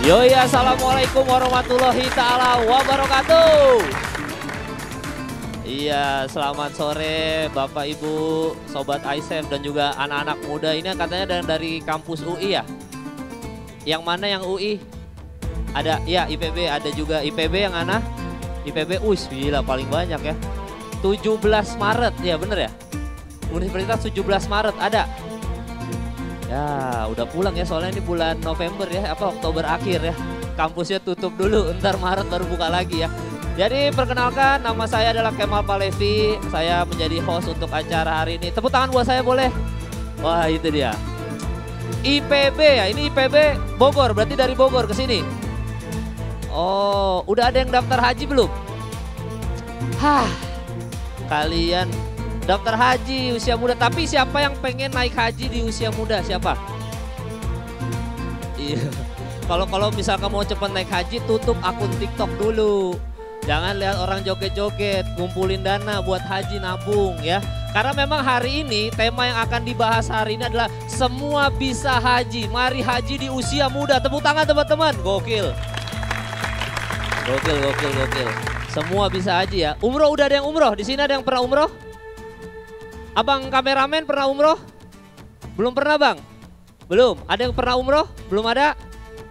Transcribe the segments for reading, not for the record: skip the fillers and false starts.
Yoi, assalamualaikum warahmatullahi ta'ala wabarakatuh. Iya, selamat sore Bapak Ibu, Sobat ISEF dan juga anak-anak muda. Ini katanya dari kampus UI ya? Yang mana yang UI? Ada, ya IPB, ada juga IPB yang mana? IPB, gila paling banyak ya. 17 Maret, ya bener ya? Universitas 17 Maret, ada? Ya udah pulang ya, soalnya ini bulan November ya, Oktober akhir ya. Kampusnya tutup dulu, ntar Maret baru buka lagi ya. Jadi perkenalkan, nama saya adalah Kemal Palevi. Saya menjadi host untuk acara hari ini. Tepuk tangan buat saya boleh? Wah itu dia. IPB ya, ini IPB Bogor, berarti dari Bogor ke sini. Oh, udah ada yang daftar haji belum? Hah, kalian daftar haji usia muda, tapi siapa yang pengen naik haji di usia muda? Siapa? Iya. Kalau misalkan mau cepet naik haji, tutup akun TikTok dulu. Jangan lihat orang joget-joget, ngumpulin dana buat haji, nabung ya. Karena memang hari ini tema yang akan dibahas hari ini adalah semua bisa haji. Mari haji di usia muda. Tepuk tangan teman-teman. Gokil. Gokil. Semua bisa haji ya. Umroh udah ada yang umroh? Di sini ada yang pernah umroh? Abang kameramen pernah umroh? Belum pernah bang? Belum? Ada yang pernah umroh? Belum ada?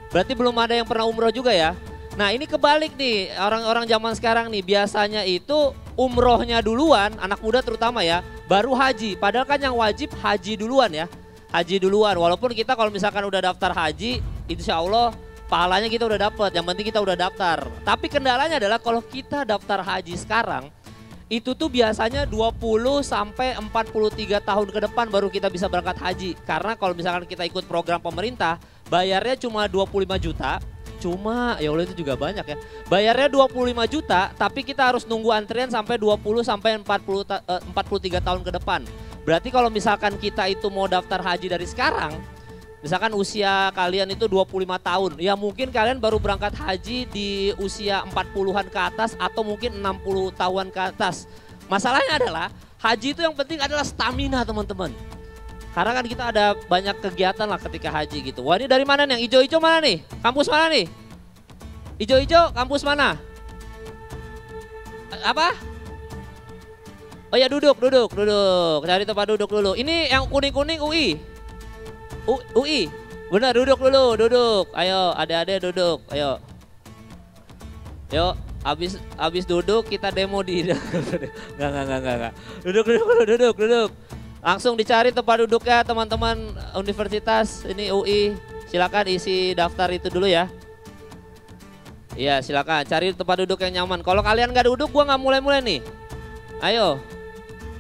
Berarti belum ada yang pernah umroh juga ya? Nah ini kebalik nih, orang-orang zaman sekarang nih biasanya itu umrohnya duluan, anak muda terutama ya, baru haji. Padahal kan yang wajib haji duluan ya, haji duluan. Walaupun kita kalau misalkan udah daftar haji, insya Allah pahalanya kita udah dapat, yang penting kita udah daftar. Tapi kendalanya adalah kalau kita daftar haji sekarang, itu tuh biasanya 20 sampai 43 tahun ke depan baru kita bisa berangkat haji. Karena kalau misalkan kita ikut program pemerintah, bayarnya cuma 25 juta. Cuma, ya Allah itu juga banyak ya. Bayarnya 25 juta, tapi kita harus nunggu antrian sampai 20 sampai 43 tahun ke depan. Berarti kalau misalkan kita itu mau daftar haji dari sekarang, misalkan usia kalian itu 25 tahun, ya mungkin kalian baru berangkat haji di usia 40-an ke atas atau mungkin 60 tahunan ke atas. Masalahnya adalah haji itu yang penting adalah stamina teman-teman. Karena kan kita ada banyak kegiatan lah ketika haji gitu. Wah ini dari mana nih? Yang hijau-hijau mana nih? Kampus mana nih? Hijau-hijau kampus mana? Apa? Oh ya duduk. Cari tempat duduk dulu. Ini yang kuning-kuning UI. UI, benar duduk dulu. Ayo adik-adik duduk, ayo. Yuk, abis duduk kita demo di. Enggak. Duduk. Langsung dicari tempat duduknya teman-teman universitas ini UI. Silakan isi daftar itu dulu ya. Iya silakan cari tempat duduk yang nyaman. Kalau kalian nggak duduk, gua nggak mulai nih. Ayo.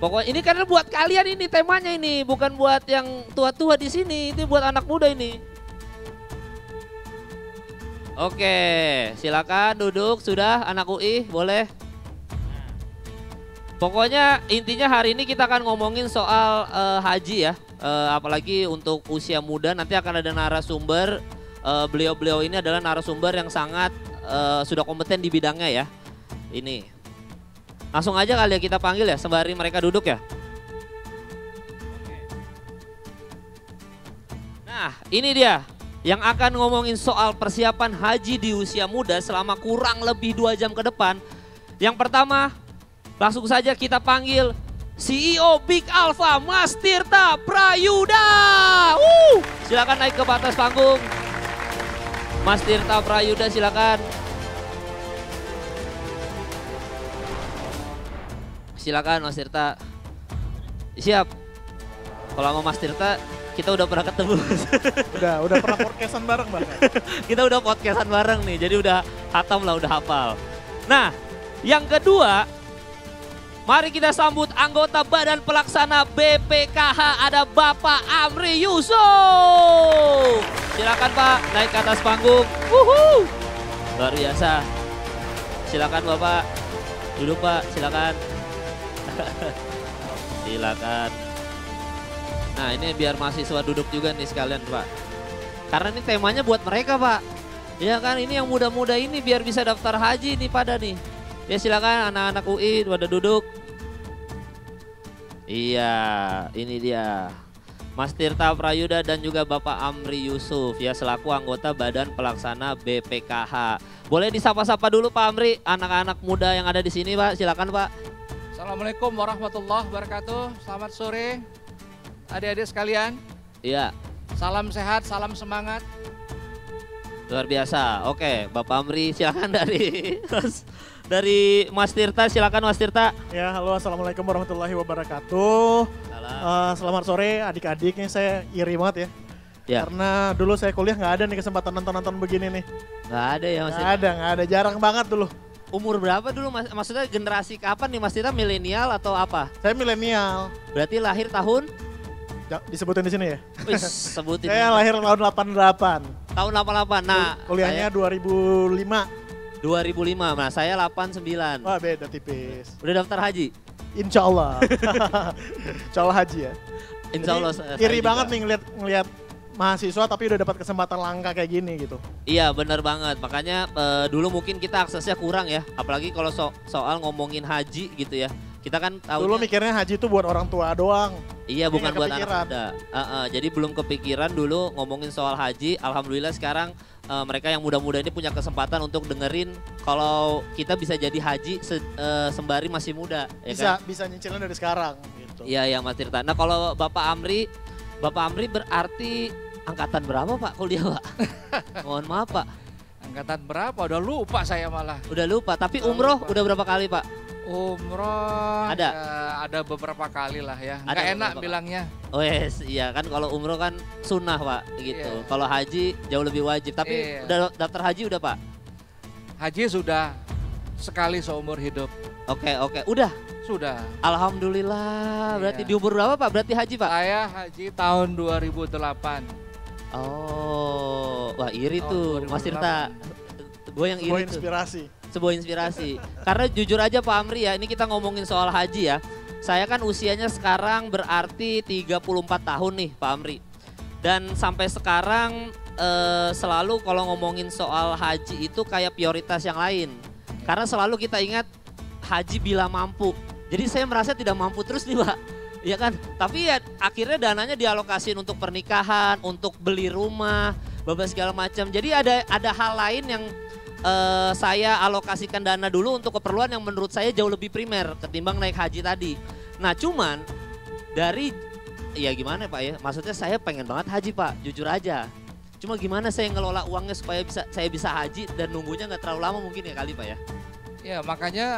Pokoknya ini karena buat kalian ini temanya ini, bukan buat yang tua-tua di sini, ini buat anak muda ini. Oke, silakan duduk sudah anak UI, boleh. Pokoknya intinya hari ini kita akan ngomongin soal haji ya, apalagi untuk usia muda. Nanti akan ada narasumber, beliau-beliau ini adalah narasumber yang sangat sudah kompeten di bidangnya ya. Ini. Langsung aja kali ya kita panggil ya, sembari mereka duduk ya. Nah ini dia yang akan ngomongin soal persiapan haji di usia muda selama kurang lebih 2 jam ke depan. Yang pertama langsung saja kita panggil CEO Big Alpha Mas Tirta Prayuda. Silakan naik ke atas panggung. Mas Tirta Prayuda silakan. Silakan Mas Tirta. Siap. Kalau sama Mas Tirta kita udah pernah ketemu. Udah pernah podcastan bareng Bang. Kita udah podcastan bareng nih, jadi udah hatam lah, udah hafal. Nah, yang kedua, mari kita sambut anggota Badan Pelaksana BPKH, ada Bapak Amri Yusuf. Silakan Pak, naik ke atas panggung. Luar biasa. Silakan Bapak, duduk Pak, silakan. Silakan. Nah ini biar mahasiswa duduk juga nih sekalian Pak. Karena ini temanya buat mereka Pak. Ya kan ini yang muda-muda ini biar bisa daftar haji nih pada nih. Ya silakan anak-anak UI pada duduk. Iya ini dia. Mas Tirta Prayuda dan juga Bapak Amri Yusuf ya selaku anggota Badan Pelaksana BPKH. Boleh disapa-sapa dulu Pak Amri, anak-anak muda yang ada di sini Pak, silakan Pak. Assalamualaikum warahmatullahi wabarakatuh. Selamat sore adik-adik sekalian. Iya. Salam sehat, salam semangat. Luar biasa. Oke, Bapak Amri silakan dari Mas Tirta, silakan Mas Tirta. Ya, halo, assalamualaikum warahmatullahi wabarakatuh. Selamat sore adik-adik, saya iri banget ya. Ya. Karena dulu saya kuliah nggak ada nih kesempatan nonton-nonton begini nih. Nggak ada ya Mas? Nggak ada, jarang banget dulu. Umur berapa dulu Mas? Maksudnya generasi kapan nih Mas Tirta, milenial atau apa? Saya milenial. Berarti lahir tahun? Disebutin di sini ya? Wis, sebutin. Saya lahir tahun 88. Tahun 88. Nah, kuliahnya 2005. 2005. Nah, saya 89. Wah, beda tipis. Udah daftar haji? Insya Allah. Insya Allah haji ya. Insya Allah. Iri banget nih ngeliat mahasiswa tapi udah dapat kesempatan langka kayak gini gitu. Iya benar banget, makanya dulu mungkin kita aksesnya kurang ya. Apalagi kalau soal ngomongin haji gitu ya. Kita kan tahu dulu mikirnya haji itu buat orang tua doang. Iya bukan buat anak muda. Jadi belum kepikiran dulu ngomongin soal haji. Alhamdulillah sekarang mereka yang muda-muda ini punya kesempatan untuk dengerin kalau kita bisa jadi haji sembari masih muda. Ya bisa nyicilin dari sekarang gitu. Iya ya Mas Tirta. Nah kalau Bapak Amri berarti angkatan berapa Pak kuliah Pak? Mohon maaf Pak. Angkatan berapa? Udah lupa saya malah. Udah lupa, tapi umroh udah berapa kali Pak? Umroh ada ya, ada beberapa kali lah ya. Nggak enak bilangnya. Oh yes, iya kan kalau umroh kan sunnah Pak gitu. Yeah. Kalau haji jauh lebih wajib. Tapi udah daftar haji udah Pak? Haji sudah sekali seumur hidup. Oke, udah. Sudah. Alhamdulillah. Berarti di umur berapa Pak? Berarti haji Pak? Saya haji tahun 2008. Oh, wah iri tuh Mas Tirta. Gue yang iri tuh. Sebuah inspirasi. Karena jujur aja Pak Amri ya, ini kita ngomongin soal haji ya. Saya kan usianya sekarang berarti 34 tahun nih Pak Amri. Dan sampai sekarang selalu kalau ngomongin soal haji itu kayak prioritas yang lain. Karena selalu kita ingat haji bila mampu. Jadi saya merasa tidak mampu terus nih Pak. Ya kan, tapi ya akhirnya dananya dialokasiin untuk pernikahan, untuk beli rumah, beberapa segala macam. Jadi ada hal lain yang saya alokasikan dana dulu untuk keperluan yang menurut saya jauh lebih primer ketimbang naik haji tadi. Nah cuman ya gimana Pak ya, maksudnya saya pengen banget haji Pak, jujur aja. Cuma gimana saya ngelola uangnya supaya saya bisa haji dan nunggunya nggak terlalu lama mungkin ya kali Pak ya. Ya makanya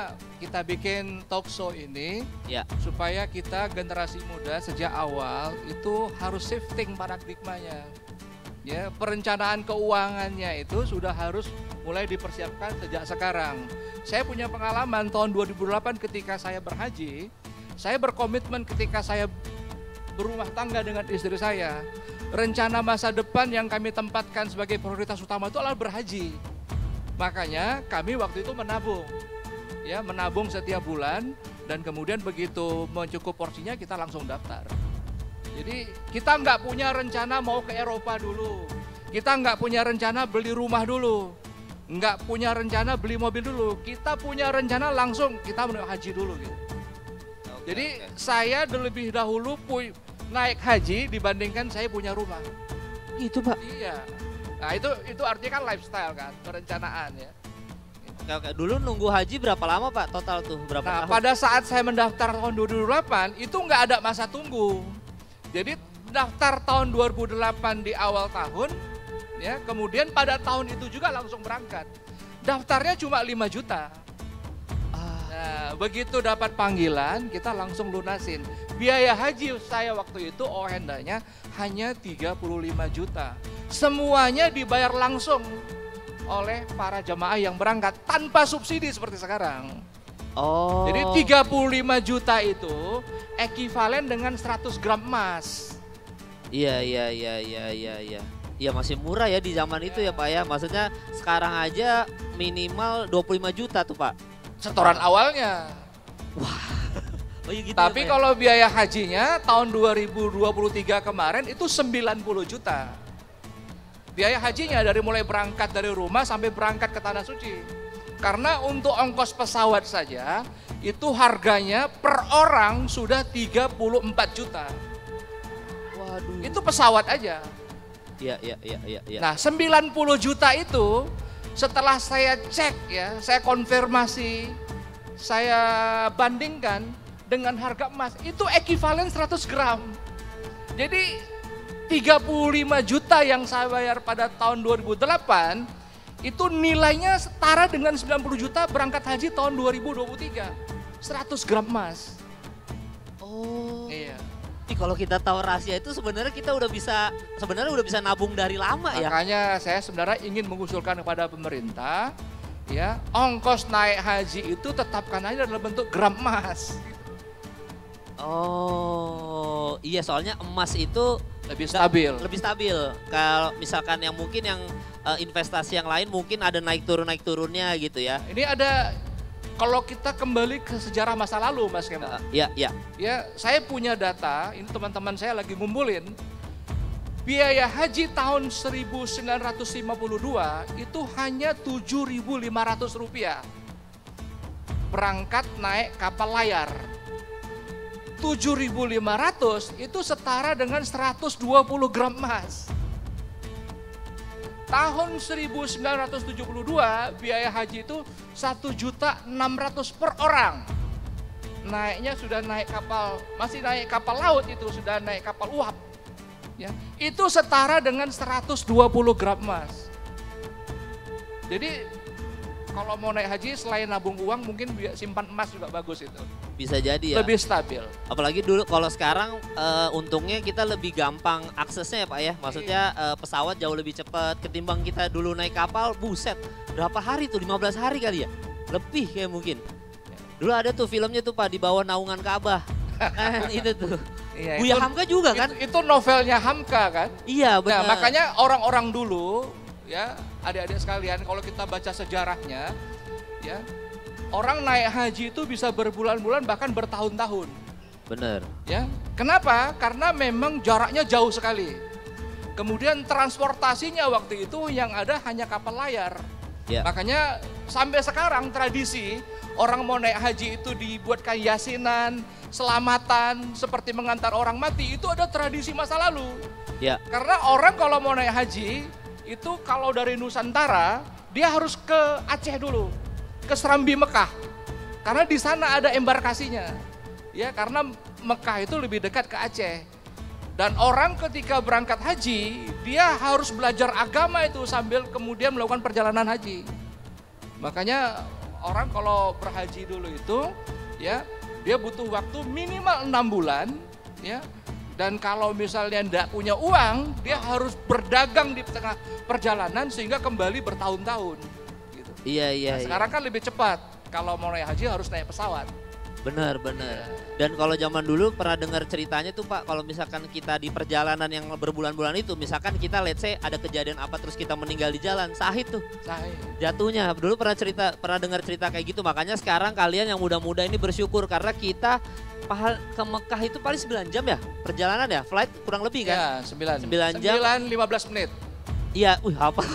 kita bikin talk show ini ya, supaya kita generasi muda sejak awal itu harus shifting paradigmanya. Ya, perencanaan keuangannya itu sudah harus mulai dipersiapkan sejak sekarang. Saya punya pengalaman tahun 2008 ketika saya berhaji, saya berkomitmen ketika saya berumah tangga dengan istri saya. Rencana masa depan yang kami tempatkan sebagai prioritas utama itu adalah berhaji. Makanya kami waktu itu menabung. Ya, menabung setiap bulan dan kemudian begitu mencukup porsinya kita langsung daftar. Jadi kita nggak punya rencana mau ke Eropa dulu, kita nggak punya rencana beli rumah dulu, nggak punya rencana beli mobil dulu, kita punya rencana langsung kita menuju haji dulu gitu. Jadi saya lebih dahulu naik haji dibandingkan saya punya rumah. Itu Pak? Iya. Nah itu artinya kan lifestyle kan, perencanaan ya. Oke. Dulu nunggu haji berapa lama Pak total tuh? Berapa tahun? Pada saat saya mendaftar tahun 2008 itu nggak ada masa tunggu. Jadi daftar tahun 2008 di awal tahun, ya kemudian pada tahun itu juga langsung berangkat. Daftarnya cuma 5 juta. Nah, begitu dapat panggilan kita langsung lunasin. Biaya haji saya waktu itu OHenda-nya hanya 35 juta. Semuanya dibayar langsung oleh para jamaah yang berangkat tanpa subsidi seperti sekarang. Oh. Jadi 35 juta itu ekivalen dengan 100 gram emas. Iya. Ya masih murah ya di zaman itu ya Pak ya. Maksudnya sekarang aja minimal 25 juta tuh Pak. Setoran awalnya. Wah. Oh iya gitu. Tapi ya, kalau biaya hajinya tahun 2023 kemarin itu 90 juta. Biaya hajinya dari mulai berangkat dari rumah sampai berangkat ke Tanah Suci. Karena untuk ongkos pesawat saja itu harganya per orang sudah 34 juta. Waduh. itu pesawat aja. Iya. Nah 90 juta itu setelah saya cek ya, saya konfirmasi, saya bandingkan dengan harga emas, itu ekivalen 100 gram. Jadi 35 juta yang saya bayar pada tahun 2008, itu nilainya setara dengan 90 juta berangkat haji tahun 2023. 100 gram emas. Oh. Iya. Kalau kita tahu rahasia itu sebenarnya kita udah bisa nabung dari lama ya. Makanya saya sebenarnya ingin mengusulkan kepada pemerintah, ya ongkos naik haji itu tetapkan aja dalam bentuk gram emas. Oh, iya soalnya emas itu Lebih stabil. Lebih stabil. Kalau misalkan yang mungkin yang investasi yang lain mungkin ada naik turunnya gitu ya. Ini ada, kalau kita kembali ke sejarah masa lalu Mas Kemal. Iya. Ya, saya punya data, ini teman-teman saya lagi ngumpulin. Biaya haji tahun 1952 itu hanya Rp7.500. Berangkat naik kapal layar. 7.500 itu setara dengan 120 gram emas. Tahun 1972 biaya haji itu 1.600.000 per orang. Naiknya sudah naik kapal, masih naik kapal laut itu, sudah naik kapal uap. Ya, itu setara dengan 120 gram emas. Jadi kalau mau naik haji selain nabung uang mungkin simpan emas juga bagus itu. Bisa jadi ya. Lebih stabil. Apalagi dulu kalau sekarang untungnya kita lebih gampang aksesnya ya Pak ya. Maksudnya pesawat jauh lebih cepat ketimbang kita dulu naik kapal, buset. Berapa hari tuh? 15 hari kali ya? Lebih kayak mungkin. Dulu ada tuh filmnya tuh Pak, di bawah naungan Ka'bah. Itu tuh. Iya, Buya Hamka juga kan? Itu novelnya Hamka kan? Iya benar. Nah, makanya orang-orang dulu ya, adik-adik sekalian, kalau kita baca sejarahnya ya, orang naik haji itu bisa berbulan-bulan bahkan bertahun-tahun. Bener. Ya, kenapa? Karena memang jaraknya jauh sekali. Kemudian transportasinya waktu itu yang ada hanya kapal layar. Ya. Makanya sampai sekarang tradisi orang mau naik haji itu dibuatkan yasinan, selamatan, seperti mengantar orang mati, itu ada tradisi masa lalu. Ya. Karena orang kalau mau naik haji itu kalau dari Nusantara dia harus ke Aceh dulu, ke Serambi Mekah, karena di sana ada embarkasinya, ya karena Mekah itu lebih dekat ke Aceh. Dan orang ketika berangkat haji dia harus belajar agama itu sambil kemudian melakukan perjalanan haji. Makanya orang kalau berhaji dulu itu, ya dia butuh waktu minimal 6 bulan, ya. Dan kalau misalnya tidak punya uang, dia harus berdagang di tengah perjalanan sehingga kembali bertahun-tahun. Gitu. Iya. Sekarang kan lebih cepat. Kalau mau naik haji harus naik pesawat. Benar. Dan kalau zaman dulu pernah dengar ceritanya tuh Pak, kalau misalkan kita di perjalanan yang berbulan-bulan itu, misalkan kita let's say ada kejadian apa terus kita meninggal di jalan, sahid tuh. Sahid. Jatuhnya. Dulu pernah dengar cerita kayak gitu, makanya sekarang kalian yang muda-muda ini bersyukur karena kita ke Mekah itu paling 9 jam ya perjalanan ya, flight kurang lebih kan? Ya, 9 jam. 15 menit. Iya, hafal.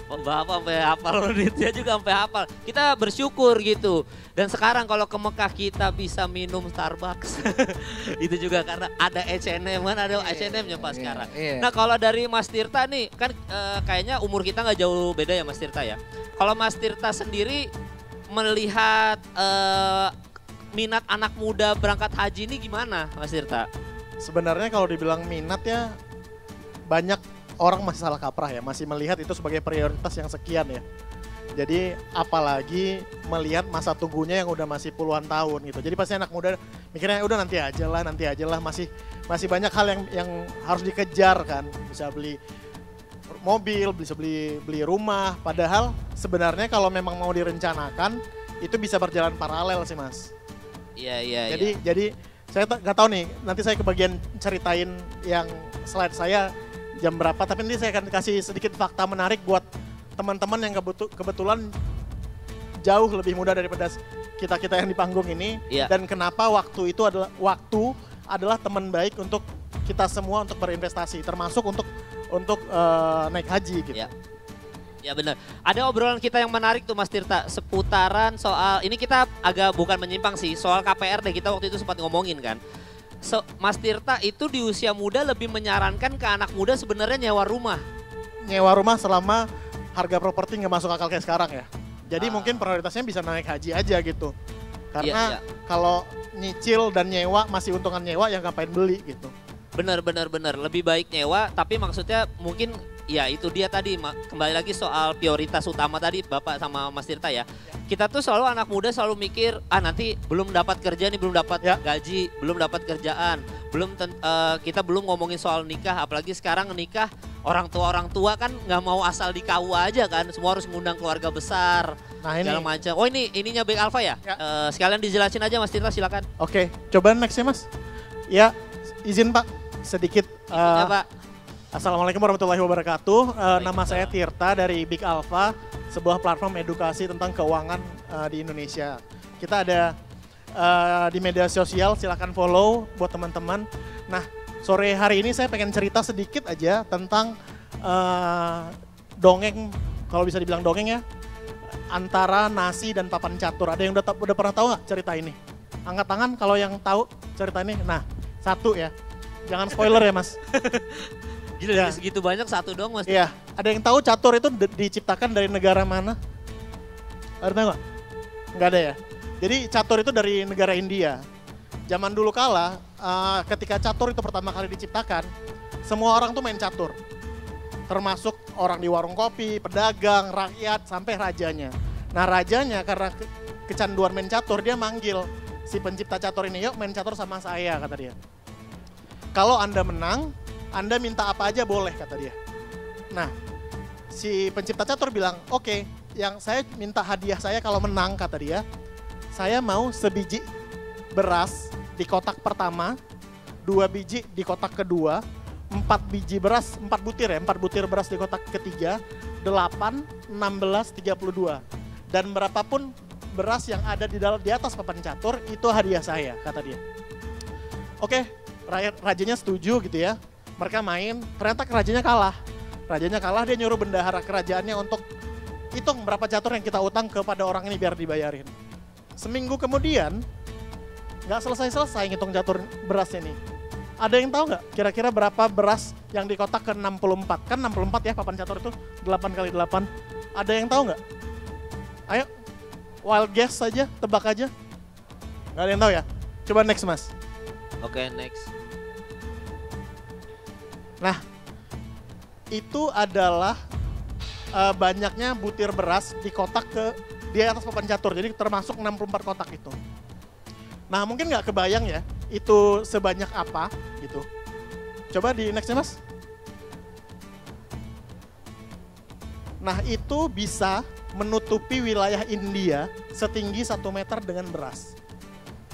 Bapak sampai hafal, menitnya juga sampai hafal. Kita bersyukur gitu. Dan sekarang kalau ke Mekah kita bisa minum Starbucks. Itu juga karena ada H&M kan, ada H&M-nya Pak sekarang. Nah kalau dari Mas Tirta nih, kan kayaknya umur kita nggak jauh beda ya Mas Tirta ya. Kalau Mas Tirta sendiri melihat minat anak muda berangkat haji ini gimana Mas Tirta? Sebenarnya kalau dibilang minat ya banyak orang masih salah kaprah ya, masih melihat itu sebagai prioritas yang sekian ya. Jadi apalagi melihat masa tunggunya yang udah masih puluhan tahun gitu. Jadi pasti anak muda mikirnya udah nanti aja lah, masih banyak hal yang harus dikejar kan. Bisa beli mobil, bisa beli rumah. Padahal sebenarnya kalau memang mau direncanakan itu bisa berjalan paralel sih Mas. Iya. Jadi saya nggak tahu nih, nanti saya kebagian ceritain yang slide saya jam berapa, tapi nanti saya akan kasih sedikit fakta menarik buat teman-teman yang kebetulan jauh lebih muda daripada kita yang di panggung ini. Iya. Dan kenapa waktu adalah teman baik untuk kita semua untuk berinvestasi, termasuk untuk naik haji gitu. Iya. Ya benar. Ada obrolan kita yang menarik tuh Mas Tirta seputaran soal, ini kita agak bukan menyimpang sih, soal KPR deh, kita waktu itu sempat ngomongin kan. Mas Tirta itu di usia muda lebih menyarankan ke anak muda sebenarnya nyewa rumah. Nyewa rumah selama harga properti nggak masuk akal kayak sekarang ya. Jadi mungkin prioritasnya bisa naik haji aja gitu. Karena kalau nyicil dan nyewa masih untungan nyewa ya ngapain beli gitu. Bener, lebih baik nyewa, tapi maksudnya mungkin ya itu dia tadi, kembali lagi soal prioritas utama tadi Bapak sama Mas Tirta ya. Kita tuh selalu anak muda selalu mikir, nanti belum dapat kerja nih, belum dapat gaji, belum dapat kerjaan, kita belum ngomongin soal nikah, apalagi sekarang nikah orang tua kan nggak mau asal di KUA aja kan, semua harus ngundang keluarga besar, segala macam. Oh ininya Big Alpha ya? Sekalian dijelasin aja Mas Tirta, silakan. Oke, coba next ya Mas. Ya, izin Pak, sedikit. Pak. Assalamualaikum warahmatullahi wabarakatuh. Nama saya Tirta dari Big Alpha, sebuah platform edukasi tentang keuangan di Indonesia. Kita ada di media sosial, silakan follow buat teman-teman. Nah, sore hari ini saya pengen cerita sedikit aja tentang dongeng, kalau bisa dibilang dongeng ya, antara nasi dan papan catur. Ada yang udah pernah tahu nggak cerita ini? Angkat tangan kalau yang tahu cerita ini. Nah, satu ya, jangan spoiler ya Mas. Gila, dari segitu banyak satu dong Mas. Iya, ada yang tahu catur itu diciptakan dari negara mana? Ada tahu nggak? Nggak ada ya. Jadi catur itu dari negara India. Zaman dulu kala, ketika catur itu pertama kali diciptakan, semua orang tuh main catur. Termasuk orang di warung kopi, pedagang, rakyat, sampai rajanya. Nah rajanya karena kecanduan main catur, dia manggil si pencipta catur ini, yuk main catur sama saya, kata dia. Kalau Anda menang, Anda minta apa aja boleh, kata dia. Nah, si pencipta catur bilang, oke, yang saya minta hadiah saya kalau menang, kata dia, saya mau sebiji beras di kotak pertama, 2 biji di kotak kedua, 4 biji beras, 4 butir beras di kotak ketiga, 8, 16, 32. Dan berapapun beras yang ada di atas papan catur, itu hadiah saya, kata dia. Oke, rajanya setuju gitu ya. Mereka main, ternyata rajanya kalah. Rajanya kalah, dia nyuruh bendahara kerajaannya untuk hitung berapa catur yang kita utang kepada orang ini biar dibayarin. Seminggu kemudian, nggak selesai-selesai ngitung catur beras ini. Ada yang tahu nggak kira-kira berapa beras yang di kotak ke 64? Kan 64 ya papan catur itu, 8 kali 8. Ada yang tahu nggak? Ayo, wild guess saja, tebak aja. Nggak ada yang tahu ya? Coba next Mas. Oke, next. Nah, itu adalah banyaknya butir beras di kotak di atas papan catur. Jadi termasuk 64 kotak itu. Nah, mungkin nggak kebayang ya, itu sebanyak apa gitu. Coba di next ya Mas. Nah, itu bisa menutupi wilayah India setinggi 1 meter dengan beras.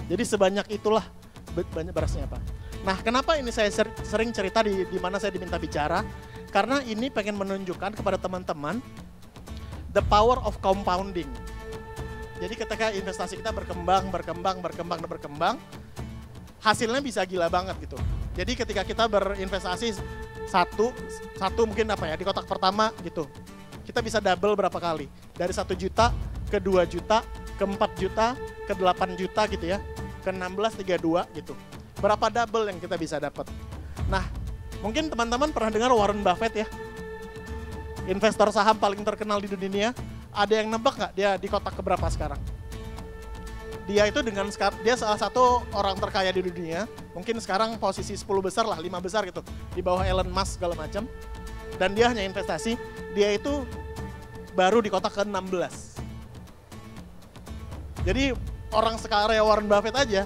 Jadi sebanyak itulah banyak berasnya apa. Nah, kenapa ini saya sering cerita di mana saya diminta bicara? Karena ini pengen menunjukkan kepada teman-teman the power of compounding. Jadi ketika investasi kita berkembang, hasilnya bisa gila banget gitu. Jadi ketika kita berinvestasi satu mungkin di kotak pertama gitu, kita bisa double berapa kali? Dari 1 juta ke 2 juta, ke 4 juta, ke 8 juta gitu ya, ke 16, 32 gitu. Berapa double yang kita bisa dapat? Nah, mungkin teman-teman pernah dengar Warren Buffett ya, investor saham paling terkenal di dunia. Ada yang nebak nggak dia di kotak keberapa sekarang? Dia itu dia salah satu orang terkaya di dunia. Mungkin sekarang posisi 10 besar lah, 5 besar gitu, di bawah Elon Musk segala macam. Dan dia hanya investasi, dia itu baru di kotak ke-16. Jadi orang sekarang Warren Buffett aja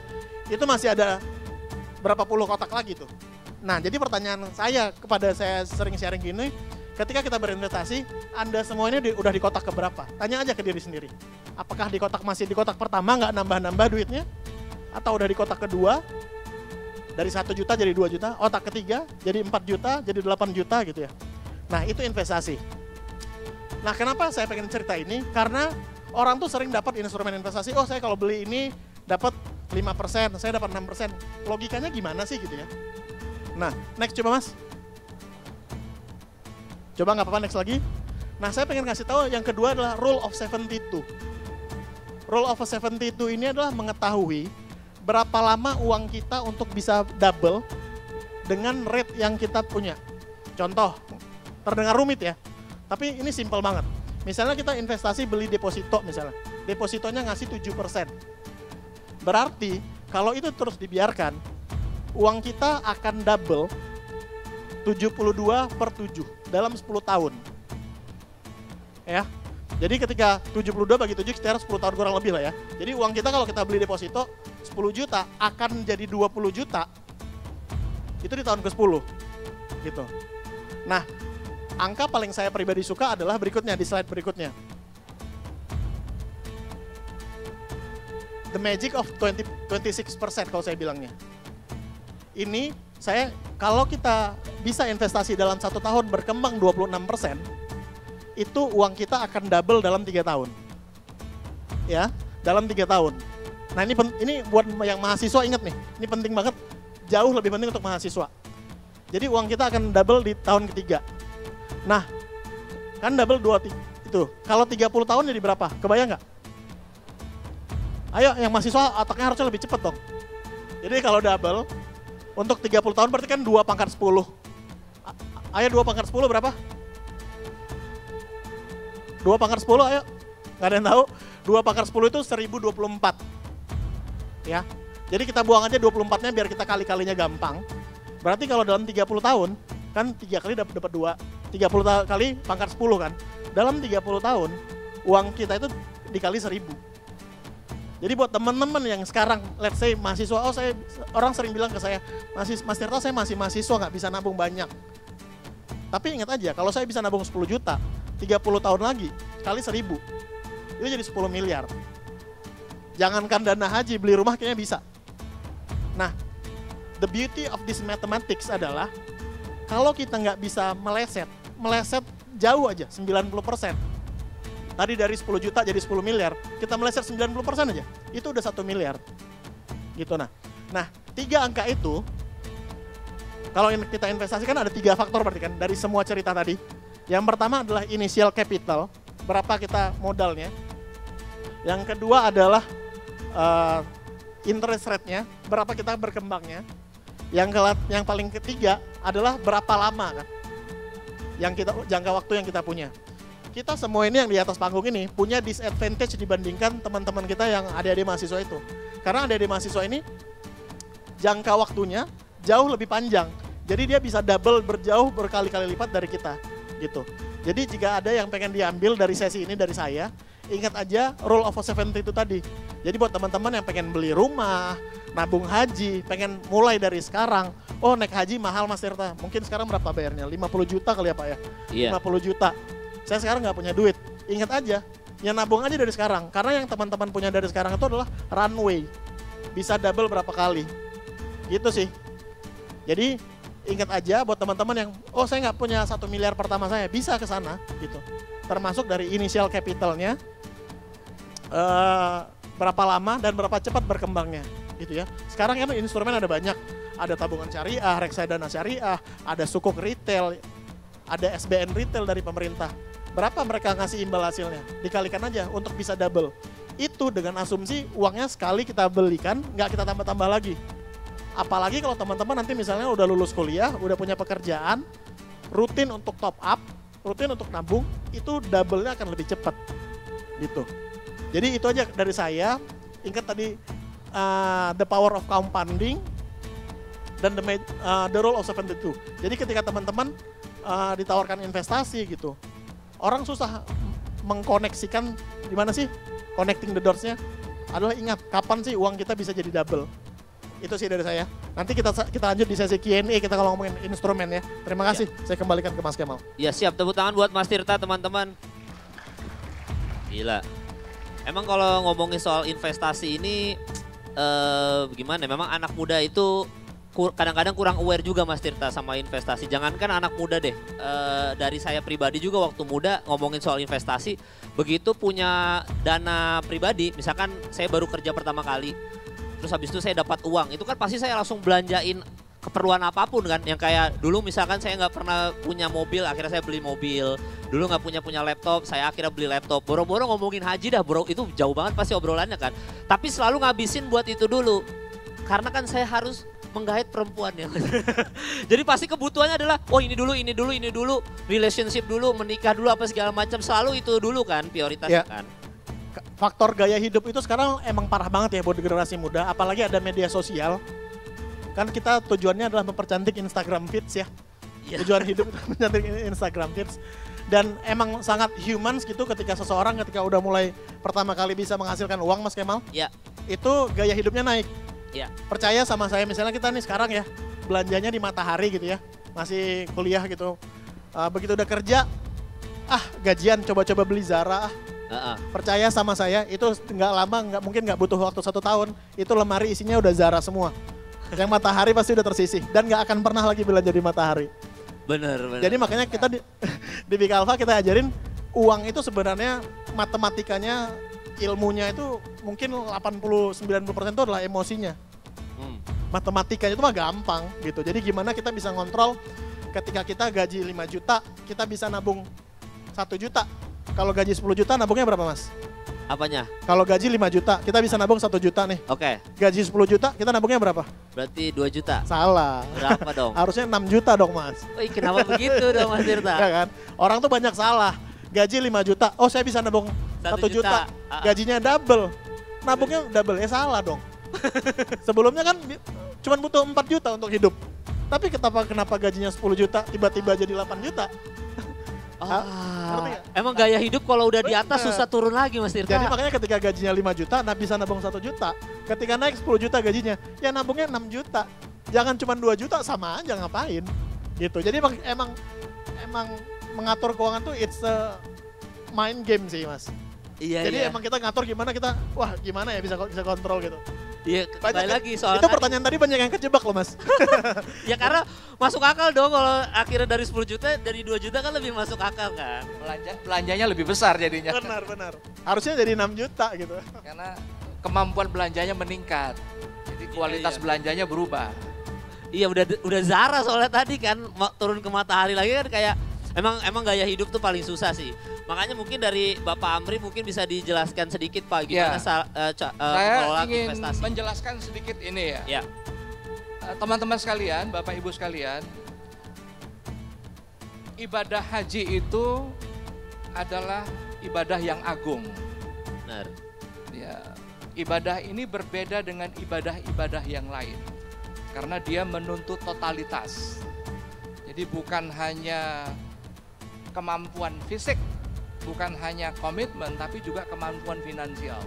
itu masih ada berapa puluh kotak lagi tuh. Nah, jadi pertanyaan saya kepada saya sering sharing gini, ketika kita berinvestasi, Anda semua ini udah di kotak keberapa? Tanya aja ke diri sendiri. Apakah masih di kotak pertama nggak nambah-nambah duitnya? Atau udah di kotak kedua, dari 1 juta jadi 2 juta, kotak ketiga jadi 4 juta, jadi 8 juta gitu ya. Nah, itu investasi. Nah, kenapa saya pengen cerita ini? Karena orang tuh sering dapat instrumen investasi, oh saya kalau beli ini dapat 5%, saya dapat 6%. Logikanya gimana sih gitu ya? Nah, next coba Mas. Coba nggak apa-apa, next lagi. Nah, saya pengen kasih tahu yang kedua adalah Rule of 72. Rule of 72 ini adalah mengetahui berapa lama uang kita untuk bisa double dengan rate yang kita punya. Contoh, terdengar rumit ya, tapi ini simple banget. Misalnya kita investasi beli deposito misalnya, depositonya ngasih 7%. Berarti kalau itu terus dibiarkan, uang kita akan double 72/7 dalam 10 tahun. Ya, jadi ketika 72 bagi 7 sekitar 10 tahun kurang lebih lah ya. Jadi uang kita kalau kita beli deposito 10 juta akan jadi 20 juta, itu di tahun ke-10 gitu. Nah, angka paling saya pribadi suka adalah berikutnya, di slide berikutnya. The magic of 26% kalau saya bilangnya. Ini kalau kita bisa investasi dalam 1 tahun berkembang 26%, itu uang kita akan double dalam 3 tahun. Ya, dalam 3 tahun. Nah ini buat yang mahasiswa ingat nih, ini penting banget, jauh lebih penting untuk mahasiswa. Jadi uang kita akan double di tahun ketiga. Nah, kan double 2 itu. Kalau 30 tahun jadi berapa? Kebayang nggak? Ayo yang mahasiswa otaknya harusnya lebih cepat dong. Jadi kalau double untuk 30 tahun berarti kan 2 pangkat 10. Ayo 2 pangkat 10 berapa? 2 pangkat 10 ayo. Nggak ada yang tahu. 2 pangkat 10 itu 1024. Ya. Jadi kita buang aja 24-nya biar kita kali-kalinya gampang. Berarti kalau dalam 30 tahun, kan 3 kali dapat 2. 30 kali pangkat 10 kan. Dalam 30 tahun, uang kita itu dikali 1000. Jadi buat teman-teman yang sekarang, let's say mahasiswa, orang sering bilang ke saya, Mas Tirta saya masih mahasiswa nggak bisa nabung banyak. Tapi ingat aja, kalau saya bisa nabung 10 juta, 30 tahun lagi, kali 1000, itu jadi 10 miliar. Jangankan dana haji, beli rumah kayaknya bisa. Nah, the beauty of this mathematics adalah, kalau kita nggak bisa meleset jauh aja, 90%. Tadi dari 10 juta jadi 10 miliar, kita meleset 90% aja, itu udah 1 miliar. Gitu nah. Nah, 3 angka itu, kalau kita investasikan ada 3 faktor berarti kan, dari semua cerita tadi. Yang pertama adalah initial capital, berapa kita modalnya. Yang kedua adalah interest rate-nya, berapa kita berkembangnya. Yang paling ketiga adalah berapa lama kan, jangka waktu yang kita punya. Kita semua ini yang di atas panggung ini punya disadvantage dibandingkan teman-teman kita yang adik-adik mahasiswa itu. Karena adik-adik mahasiswa ini jangka waktunya jauh lebih panjang. Jadi dia bisa double berjauh berkali-kali lipat dari kita gitu. Jadi jika ada yang pengen diambil dari sesi ini dari saya, ingat aja rule of 70 itu tadi. Jadi buat teman-teman yang pengen beli rumah, nabung haji, pengen mulai dari sekarang. Oh naik haji mahal Mas Tirta, mungkin sekarang berapa bayarnya? 50 juta kali ya Pak ya? Iya. 50 juta. Saya sekarang nggak punya duit. Ingat aja, ya nabung aja dari sekarang. Karena yang teman-teman punya dari sekarang itu adalah runway. Bisa double berapa kali. Gitu sih. Jadi ingat aja buat teman-teman yang, oh saya nggak punya 1 miliar pertama saya, bisa ke sana gitu. Termasuk dari initial capitalnya, berapa lama dan berapa cepat berkembangnya gitu ya. Sekarang kan instrumen ada banyak. Ada tabungan syariah, reksadana syariah, ada sukuk retail, ada SBN retail dari pemerintah. Berapa mereka ngasih imbal hasilnya? Dikalikan aja untuk bisa double. Itu dengan asumsi uangnya sekali kita belikan, nggak kita tambah-tambah lagi. Apalagi kalau teman-teman nanti misalnya udah lulus kuliah, udah punya pekerjaan, rutin untuk top up, rutin untuk nabung, itu double-nya akan lebih cepat. Gitu. Jadi itu aja dari saya. Ingat tadi the power of compounding dan the rule of 72. Jadi ketika teman-teman ditawarkan investasi gitu, orang susah mengkoneksikan di mana sih connecting the dots-nya. Adalah ingat kapan sih uang kita bisa jadi double. Itu sih dari saya. Nanti kita lanjut di sesi Q&A, kita kalau ngomongin instrumen ya. Terima kasih. Saya kembalikan ke Mas Kemal. Ya siap, tepuk tangan buat Mas Tirta teman-teman. Gila. Emang kalau ngomongin soal investasi ini gimana? Memang anak muda itu kadang-kadang kurang aware juga Mas Tirta sama investasi. Jangankan anak muda deh, dari saya pribadi juga waktu muda ngomongin soal investasi, begitu punya dana pribadi, misalkan saya baru kerja pertama kali, terus habis itu saya dapat uang, itu kan pasti saya langsung belanjain keperluan apapun kan, yang kayak dulu misalkan saya nggak pernah punya mobil, akhirnya saya beli mobil, dulu nggak punya laptop, saya akhirnya beli laptop, boro-boro ngomongin haji dah bro, itu jauh banget pasti obrolannya kan, tapi selalu ngabisin buat itu dulu. karena kan saya harus menggait perempuan ya. Jadi pasti kebutuhannya adalah, oh ini dulu, relationship dulu, menikah dulu apa segala macam, selalu itu dulu kan prioritasnya kan. Faktor gaya hidup itu sekarang emang parah banget ya buat generasi muda, apalagi ada media sosial. Kan kita tujuannya adalah mempercantik Instagram feeds ya. Tujuan hidup itu mempercantik Instagram feeds. Dan emang sangat humans gitu ketika seseorang ketika udah mulai pertama kali bisa menghasilkan uang, Mas Kemal. Iya. Itu gaya hidupnya naik. Iya. Percaya sama saya, misalnya kita nih sekarang ya belanjanya di Matahari gitu ya, masih kuliah gitu. Begitu udah kerja, gajian coba-coba beli Zara. Percaya sama saya, itu nggak lama, mungkin nggak butuh waktu 1 tahun, itu lemari isinya udah Zara semua. Yang Matahari pasti udah tersisih dan nggak akan pernah lagi belanja di Matahari. Bener. Jadi makanya kita di Big Alpha kita ajarin uang itu sebenarnya matematikanya, ilmunya itu mungkin 80-90% itu adalah emosinya. Matematikanya itu mah gampang gitu. Jadi gimana kita bisa ngontrol ketika kita gaji 5 juta, kita bisa nabung 1 juta. Kalau gaji 10 juta nabungnya berapa, Mas? Apanya? Kalau gaji 5 juta, kita bisa nabung 1 juta nih. Oke. Gaji 10 juta, kita nabungnya berapa? Berarti 2 juta. Salah. Berapa dong? Harusnya 6 juta dong, Mas. Wih, kenapa begitu dong, Mas Tirta? Ya kan? Orang tuh banyak salah. Gaji 5 juta, oh saya bisa nabung 1 juta. Gajinya double. Nabungnya double, ya salah dong. Sebelumnya kan cuma butuh 4 juta untuk hidup. Tapi kenapa gajinya 10 juta tiba-tiba jadi 8 juta? Emang gaya hidup kalau udah di atas susah turun lagi, Mas Tirta. Jadi makanya ketika gajinya 5 juta, bisa nabung 1 juta. Ketika naik 10 juta gajinya, ya nabungnya 6 juta. Jangan cuma 2 juta, sama aja ngapain. Gitu. Jadi emang mengatur keuangan tuh it's a mind game sih, Mas. Iya. Jadi emang kita ngatur gimana gimana ya bisa kontrol gitu. Iya, kembali lagi soal itu pertanyaan tadi banyak yang kejebak loh, Mas. Ya karena masuk akal dong kalau akhirnya dari 10 juta, dari 2 juta kan lebih masuk akal kan. Belanjanya lebih besar jadinya. Benar. Harusnya jadi 6 juta gitu. Karena kemampuan belanjanya meningkat. Jadi kualitas belanjanya berubah. Iya, udah Zara soalnya tadi kan turun ke Matahari lagi kan kayak emang gaya hidup tuh paling susah sih. Makanya mungkin dari Bapak Amri mungkin bisa dijelaskan sedikit Pak gimana saya ingin investasi. Menjelaskan sedikit ini ya. Ya. Teman-teman sekalian, Bapak Ibu sekalian, ibadah haji itu adalah ibadah yang agung. Benar. Ya, ibadah ini berbeda dengan ibadah-ibadah yang lain. Karena dia menuntut totalitas. Jadi bukan hanya kemampuan fisik, bukan hanya komitmen, tapi juga kemampuan finansial.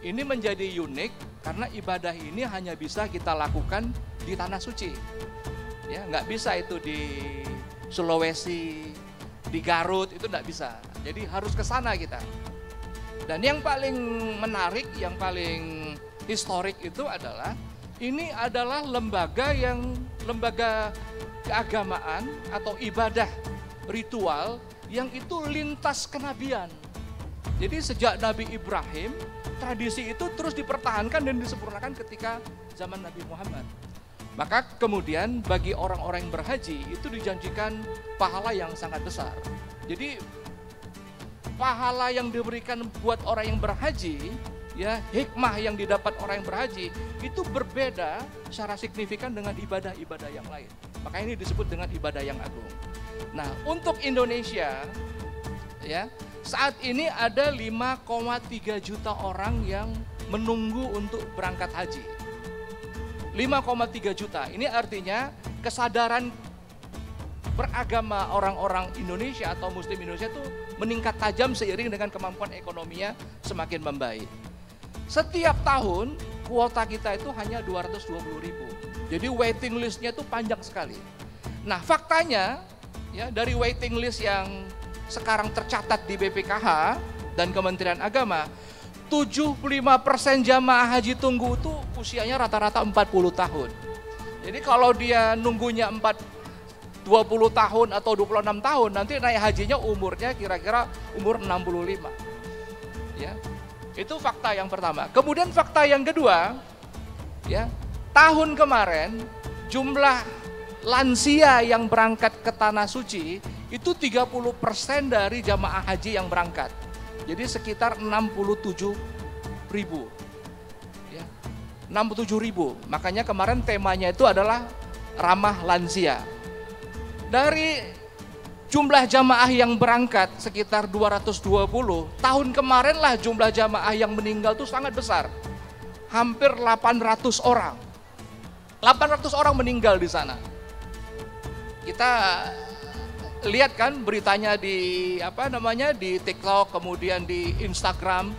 Ini menjadi unik karena ibadah ini hanya bisa kita lakukan di Tanah Suci. Ya, nggak bisa itu di Sulawesi, di Garut, itu nggak bisa. Jadi harus ke sana kita. Dan yang paling menarik, yang paling historik itu adalah, ini adalah lembaga keagamaan atau ibadah ritual yang itu lintas kenabian. Jadi sejak Nabi Ibrahim, tradisi itu terus dipertahankan dan disempurnakan ketika zaman Nabi Muhammad. Maka kemudian bagi orang-orang yang berhaji itu dijanjikan pahala yang sangat besar. Jadi pahala yang diberikan buat orang yang berhaji, ya, hikmah yang didapat orang yang berhaji itu berbeda secara signifikan dengan ibadah-ibadah yang lain. Maka ini disebut dengan ibadah yang agung. Nah, untuk Indonesia, ya, saat ini ada 5,3 juta orang yang menunggu untuk berangkat haji. 5,3 juta, ini artinya kesadaran beragama orang-orang Indonesia atau Muslim Indonesia itu meningkat tajam seiring dengan kemampuan ekonominya semakin membaik. Setiap tahun kuota kita itu hanya 220.000. Jadi waiting listnya itu panjang sekali. Nah, faktanya ya, dari waiting list yang sekarang tercatat di BPKH dan Kementerian Agama, 75% jamaah haji tunggu itu usianya rata-rata 40 tahun. Jadi kalau dia nunggunya 20 tahun atau 26 tahun, nanti naik hajinya umurnya kira-kira umur 65. Ya. Itu fakta yang pertama. Kemudian fakta yang kedua, ya, tahun kemarin jumlah lansia yang berangkat ke Tanah Suci itu 30% dari jamaah haji yang berangkat. Jadi sekitar 67.000. Ya. 67.000. Makanya kemarin temanya itu adalah ramah lansia. Dari jumlah jamaah yang berangkat sekitar 220, tahun kemarin lah jumlah jamaah yang meninggal itu sangat besar. Hampir 800 orang. 800 orang meninggal di sana. Kita lihat kan beritanya di di TikTok, kemudian di Instagram,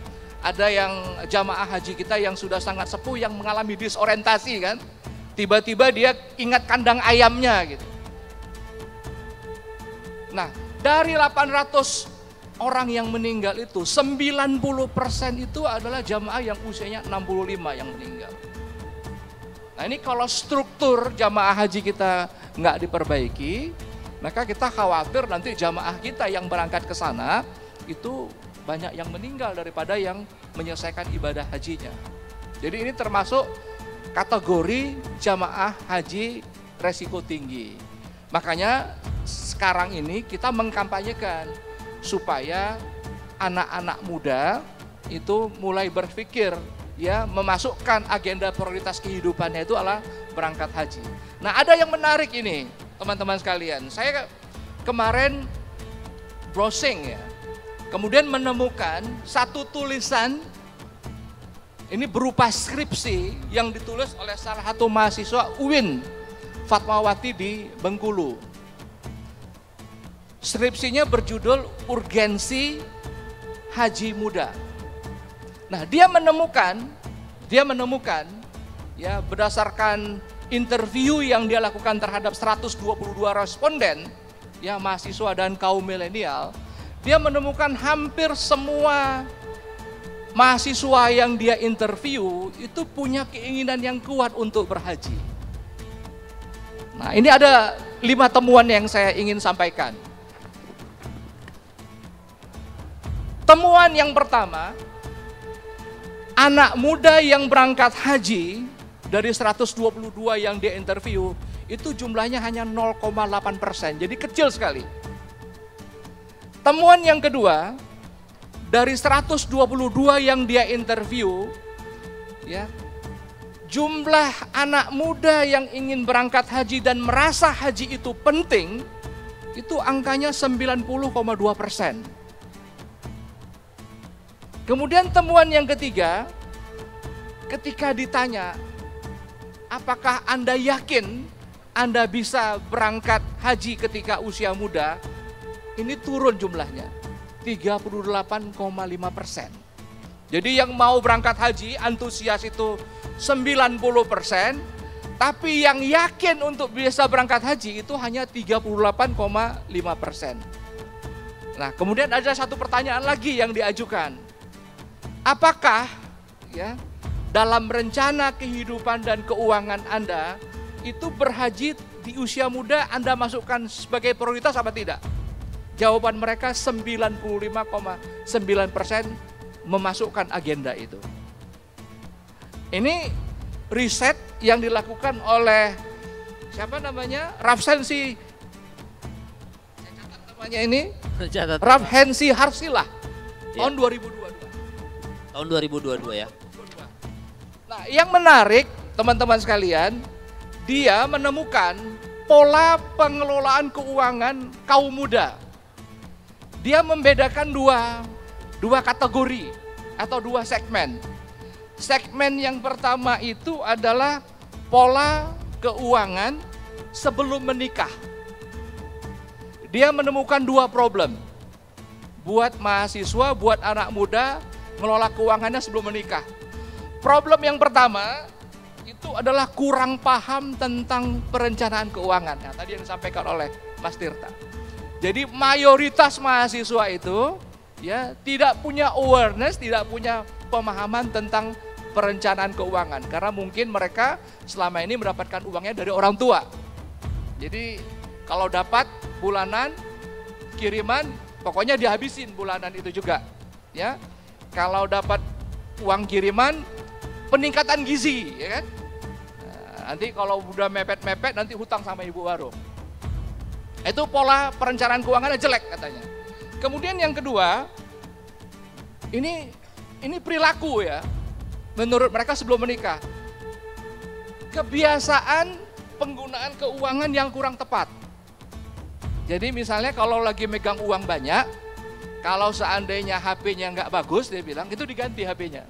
ada yang jamaah haji kita yang sudah sangat sepuh yang mengalami disorientasi kan. Tiba-tiba dia ingat kandang ayamnya gitu. Nah, dari 800 orang yang meninggal itu 90% itu adalah jamaah yang usianya 65 yang meninggal. Nah, ini kalau struktur jamaah haji kita nggak diperbaiki, maka kita khawatir nanti jamaah kita yang berangkat ke sana itu banyak yang meninggal daripada yang menyelesaikan ibadah hajinya. Jadi ini termasuk kategori jamaah haji resiko tinggi. Makanya sekarang ini kita mengkampanyekan supaya anak-anak muda itu mulai berpikir ya memasukkan agenda prioritas kehidupannya itu adalah berangkat haji. Nah, ada yang menarik ini, teman-teman sekalian. Saya kemarin browsing ya. Kemudian menemukan satu tulisan ini berupa skripsi yang ditulis oleh salah satu mahasiswa UIN Fatmawati di Bengkulu. Skripsinya berjudul Urgensi Haji Muda. Nah, dia menemukan ya berdasarkan interview yang dia lakukan terhadap 122 responden ya mahasiswa dan kaum milenial, dia menemukan hampir semua mahasiswa yang dia interview itu punya keinginan yang kuat untuk berhaji. Nah, ini ada 5 temuan yang saya ingin sampaikan. Temuan yang pertama, anak muda yang berangkat haji dari 122 yang dia interview itu jumlahnya hanya 0,8%, jadi kecil sekali. Temuan yang kedua, dari 122 yang dia interview, ya, jumlah anak muda yang ingin berangkat haji dan merasa haji itu penting, itu angkanya 90,2%. Kemudian temuan yang ketiga, ketika ditanya, apakah Anda yakin Anda bisa berangkat haji ketika usia muda? Ini turun jumlahnya, 38,5%. Jadi yang mau berangkat haji, antusias itu 90%, tapi yang yakin untuk bisa berangkat haji itu hanya 38,5%. Nah, kemudian ada satu pertanyaan lagi yang diajukan. Apakah ya dalam rencana kehidupan dan keuangan Anda itu berhaji di usia muda Anda masukkan sebagai prioritas apa tidak? Jawaban mereka 95,9% memasukkan agenda itu. Ini riset yang dilakukan oleh siapa namanya? Rafsensi, saya catat namanya ini, Rafsensi Harsilah, tahun 2022. Tahun 2022 ya. Nah, yang menarik teman-teman sekalian, dia menemukan pola pengelolaan keuangan kaum muda. Dia membedakan dua kategori atau 2 segmen. Segmen yang pertama itu adalah pola keuangan sebelum menikah. Dia menemukan 2 problem. Buat mahasiswa, buat anak muda, mengelola keuangannya sebelum menikah. Problem yang pertama itu adalah kurang paham tentang perencanaan keuangan. Nah, tadi yang disampaikan oleh Mas Tirta. Jadi mayoritas mahasiswa itu ya tidak punya awareness, tidak punya pemahaman tentang perencanaan keuangan karena mungkin mereka selama ini mendapatkan uangnya dari orang tua. Jadi kalau dapat bulanan kiriman pokoknya dihabisin bulanan itu juga, ya. Kalau dapat uang kiriman, peningkatan gizi, ya kan? Nah, nanti kalau udah mepet-mepet, nanti hutang sama ibu warung. Itu pola perencanaan keuangannya jelek katanya. Kemudian yang kedua, ini perilaku ya, menurut mereka sebelum menikah. kebiasaan penggunaan keuangan yang kurang tepat. Jadi misalnya kalau lagi megang uang banyak, kalau seandainya HP-nya nggak bagus, dia bilang itu diganti HP-nya.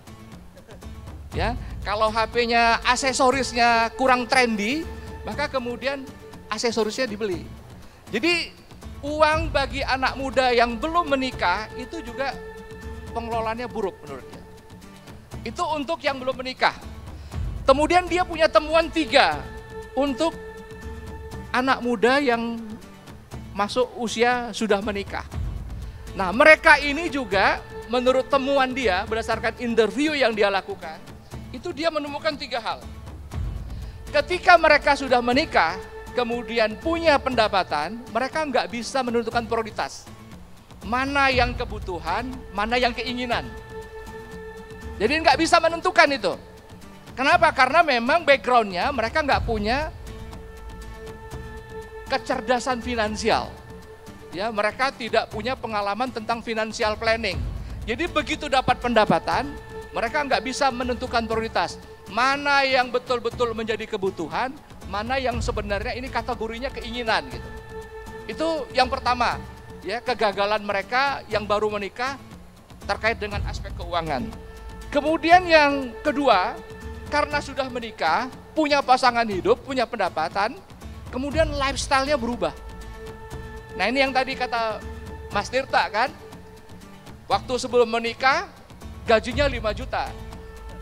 Ya, kalau HP-nya aksesorisnya kurang trendy, maka kemudian aksesorisnya dibeli. Jadi uang bagi anak muda yang belum menikah itu juga pengelolaannya buruk menurutnya. Itu untuk yang belum menikah. Kemudian dia punya temuan 3 untuk anak muda yang masuk usia sudah menikah. Nah, mereka ini juga menurut temuan dia berdasarkan interview yang dia lakukan, itu dia menemukan 3 hal. Ketika mereka sudah menikah, kemudian punya pendapatan, mereka nggak bisa menentukan prioritas. Mana yang kebutuhan, mana yang keinginan. Jadi nggak bisa menentukan itu. Kenapa? Karena memang backgroundnya mereka nggak punya kecerdasan finansial. Ya, mereka tidak punya pengalaman tentang financial planning. Jadi begitu dapat pendapatan, mereka nggak bisa menentukan prioritas. Mana yang betul-betul menjadi kebutuhan, mana yang sebenarnya ini kategorinya keinginan gitu. Itu yang pertama, ya, kegagalan mereka yang baru menikah terkait dengan aspek keuangan. Kemudian yang kedua, karena sudah menikah, punya pasangan hidup, punya pendapatan, kemudian lifestyle-nya berubah. Nah, ini yang tadi kata Mas Tirta kan, waktu sebelum menikah gajinya 5 juta.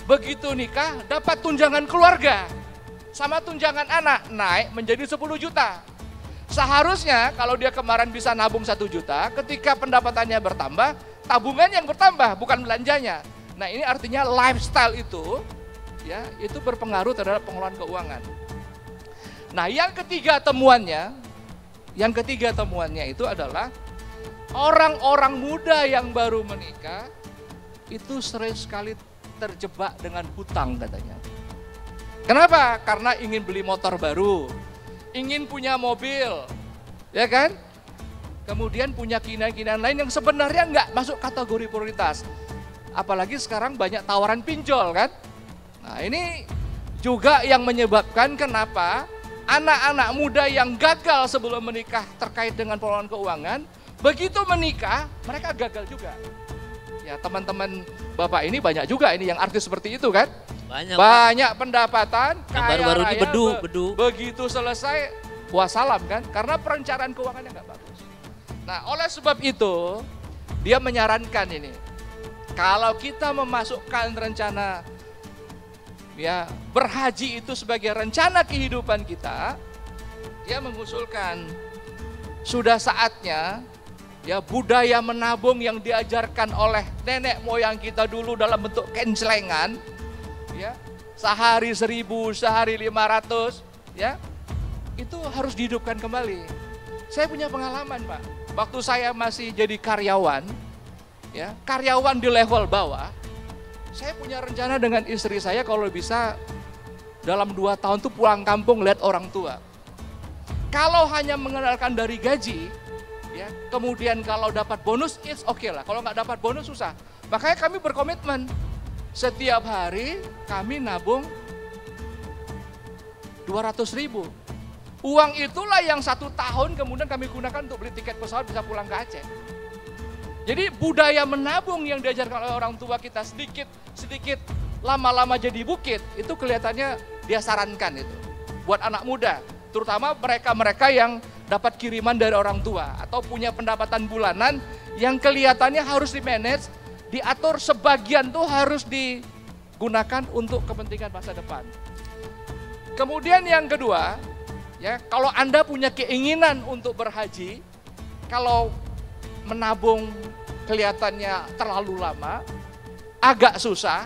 Begitu nikah dapat tunjangan keluarga sama tunjangan anak naik menjadi 10 juta. Seharusnya kalau dia kemarin bisa nabung 1 juta, ketika pendapatannya bertambah, tabungan yang bertambah bukan belanjanya. Nah, ini artinya lifestyle itu ya, itu berpengaruh terhadap pengelolaan keuangan. Nah, yang ketiga temuannya itu adalah orang-orang muda yang baru menikah itu sering sekali terjebak dengan hutang katanya. Kenapa? Karena ingin beli motor baru, ingin punya mobil, ya kan? Kemudian punya keinginan-keinginan lain yang sebenarnya nggak masuk kategori prioritas. Apalagi sekarang banyak tawaran pinjol kan? Nah, ini juga yang menyebabkan kenapa anak-anak muda yang gagal sebelum menikah terkait dengan pengelolaan keuangan, begitu menikah mereka gagal juga. Ya, teman-teman Bapak ini banyak juga ini yang artis seperti itu kan? Banyak pendapatan, kaya baru-baru raya, ini bedu. Begitu selesai, wassalam kan? Karena perencanaan keuangannya nggak bagus. Nah, oleh sebab itu, dia menyarankan ini, kalau kita memasukkan rencana ya berhaji itu sebagai rencana kehidupan kita, dia mengusulkan sudah saatnya ya budaya menabung yang diajarkan oleh nenek moyang kita dulu dalam bentuk kencelengan, ya sehari 1.000, sehari 500, ya itu harus dihidupkan kembali. Saya punya pengalaman Pak, waktu saya masih jadi karyawan, ya karyawan di level bawah. Saya punya rencana dengan istri saya kalau bisa dalam 2 tahun tuh pulang kampung lihat orang tua. Kalau hanya mengandalkan dari gaji, ya kemudian kalau dapat bonus, it's okay lah. Kalau nggak dapat bonus susah. Makanya kami berkomitmen setiap hari kami nabung 200.000. Uang itulah yang 1 tahun kemudian kami gunakan untuk beli tiket pesawat bisa pulang ke Aceh. Jadi budaya menabung yang diajarkan oleh orang tua kita sedikit lama-lama jadi bukit, itu kelihatannya dia sarankan itu buat anak muda, terutama mereka-mereka yang dapat kiriman dari orang tua atau punya pendapatan bulanan yang kelihatannya harus di-manage, diatur, sebagian tuh harus digunakan untuk kepentingan masa depan. Kemudian yang kedua, ya kalau Anda punya keinginan untuk berhaji, kalau menabung kelihatannya terlalu lama, agak susah,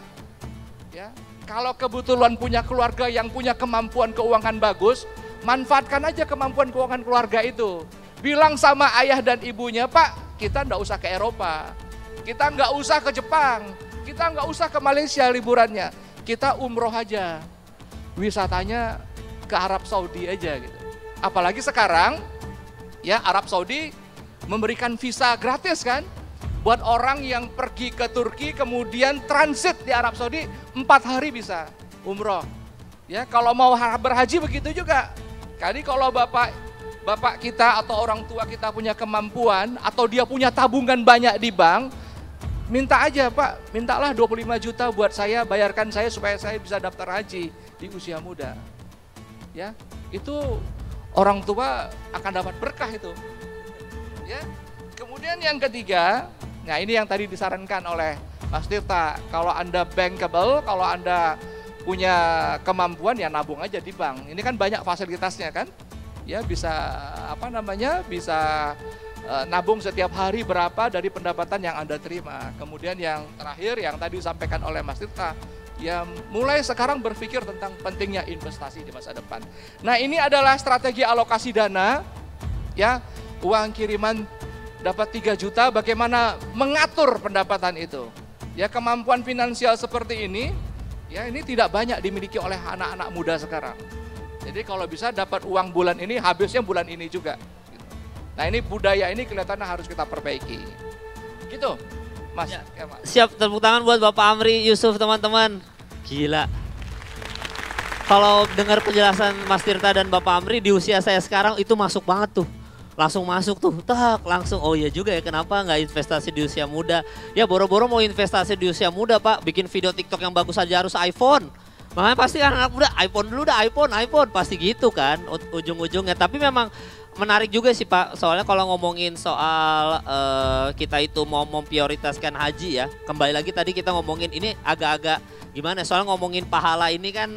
ya. Kalau kebetulan punya keluarga yang punya kemampuan keuangan bagus, manfaatkan aja kemampuan keuangan keluarga itu. Bilang sama ayah dan ibunya, Pak, kita nggak usah ke Eropa, kita nggak usah ke Jepang, kita nggak usah ke Malaysia liburannya, kita umroh aja, wisatanya ke Arab Saudi aja gitu. Apalagi sekarang, ya Arab Saudi memberikan visa gratis kan, buat orang yang pergi ke Turki kemudian transit di Arab Saudi 4 hari bisa umroh. Ya, kalau mau berhaji begitu juga. Jadi kalau bapak kita atau orang tua kita punya kemampuan atau dia punya tabungan banyak di bank, minta aja, Pak, mintalah 25 juta buat saya, bayarkan saya supaya saya bisa daftar haji di usia muda. Ya, itu orang tua akan dapat berkah itu. Ya. Kemudian yang ketiga, nah ini yang tadi disarankan oleh Mas Tirta, kalau Anda bankable, kalau Anda punya kemampuan ya nabung aja di bank. Ini kan banyak fasilitasnya kan. Ya bisa bisa nabung setiap hari berapa dari pendapatan yang Anda terima. Kemudian yang terakhir yang tadi disampaikan oleh Mas Tirta, ya mulai sekarang berpikir tentang pentingnya investasi di masa depan. Nah, ini adalah strategi alokasi dana, ya, uang kiriman dapat 3 juta, bagaimana mengatur pendapatan itu. Ya, kemampuan finansial seperti ini, ya ini tidak banyak dimiliki oleh anak-anak muda sekarang. Jadi kalau bisa dapat uang bulan ini, habisnya bulan ini juga. Nah, ini budaya ini kelihatannya harus kita perbaiki. Gitu, Mas. Ya. Ya, Mas. Siap, tepuk tangan buat Bapak Amri, Yusuf, teman-teman. Gila. Kalau dengar penjelasan Mas Tirta dan Bapak Amri di usia saya sekarang itu masuk banget tuh. Langsung masuk tuh, langsung, oh iya juga ya, kenapa nggak investasi di usia muda. Ya boro-boro mau investasi di usia muda, Pak, bikin video TikTok yang bagus aja harus iPhone. Makanya pasti kan anak muda, iPhone dulu dah, iPhone, pasti gitu kan ujung-ujungnya. Tapi memang menarik juga sih, Pak, soalnya kalau ngomongin soal kita itu mau memprioritaskan haji ya, kembali lagi tadi kita ngomongin ini agak-agak gimana, soalnya ngomongin pahala ini kan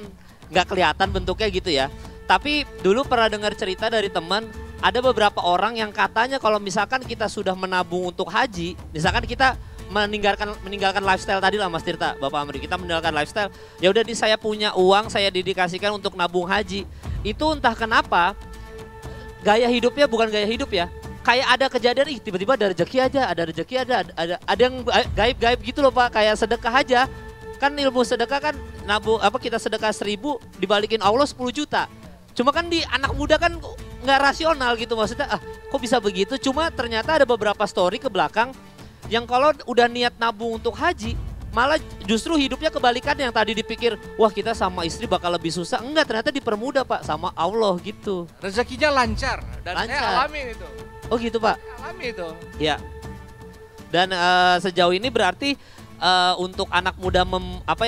nggak kelihatan bentuknya gitu ya. Tapi dulu pernah dengar cerita dari teman, ada beberapa orang yang katanya kalau misalkan kita sudah menabung untuk haji, misalkan kita meninggalkan lifestyle tadi lah Mas Tirta, Bapak Amri, kita meninggalkan lifestyle, ya udah saya punya uang, saya dedikasikan untuk nabung haji. Itu entah kenapa gaya hidupnya bukan gaya hidup ya. Kayak ada kejadian, tiba-tiba ada rezeki aja, ada yang gaib-gaib gitu loh Pak, kayak sedekah aja. Kan ilmu sedekah kan kita sedekah 1.000 dibalikin Allah 10 juta. Cuma kan di anak muda kan nggak rasional gitu, maksudnya kok bisa begitu. Cuma ternyata ada beberapa story ke belakang yang kalau udah niat nabung untuk haji malah justru hidupnya kebalikan, yang tadi dipikir wah kita sama istri bakal lebih susah, enggak, ternyata dipermudah Pak sama Allah gitu. Rezekinya lancar dan Lancar. saya alami itu. Oh gitu Pak. Saya alami itu. Ya. Dan sejauh ini berarti untuk anak muda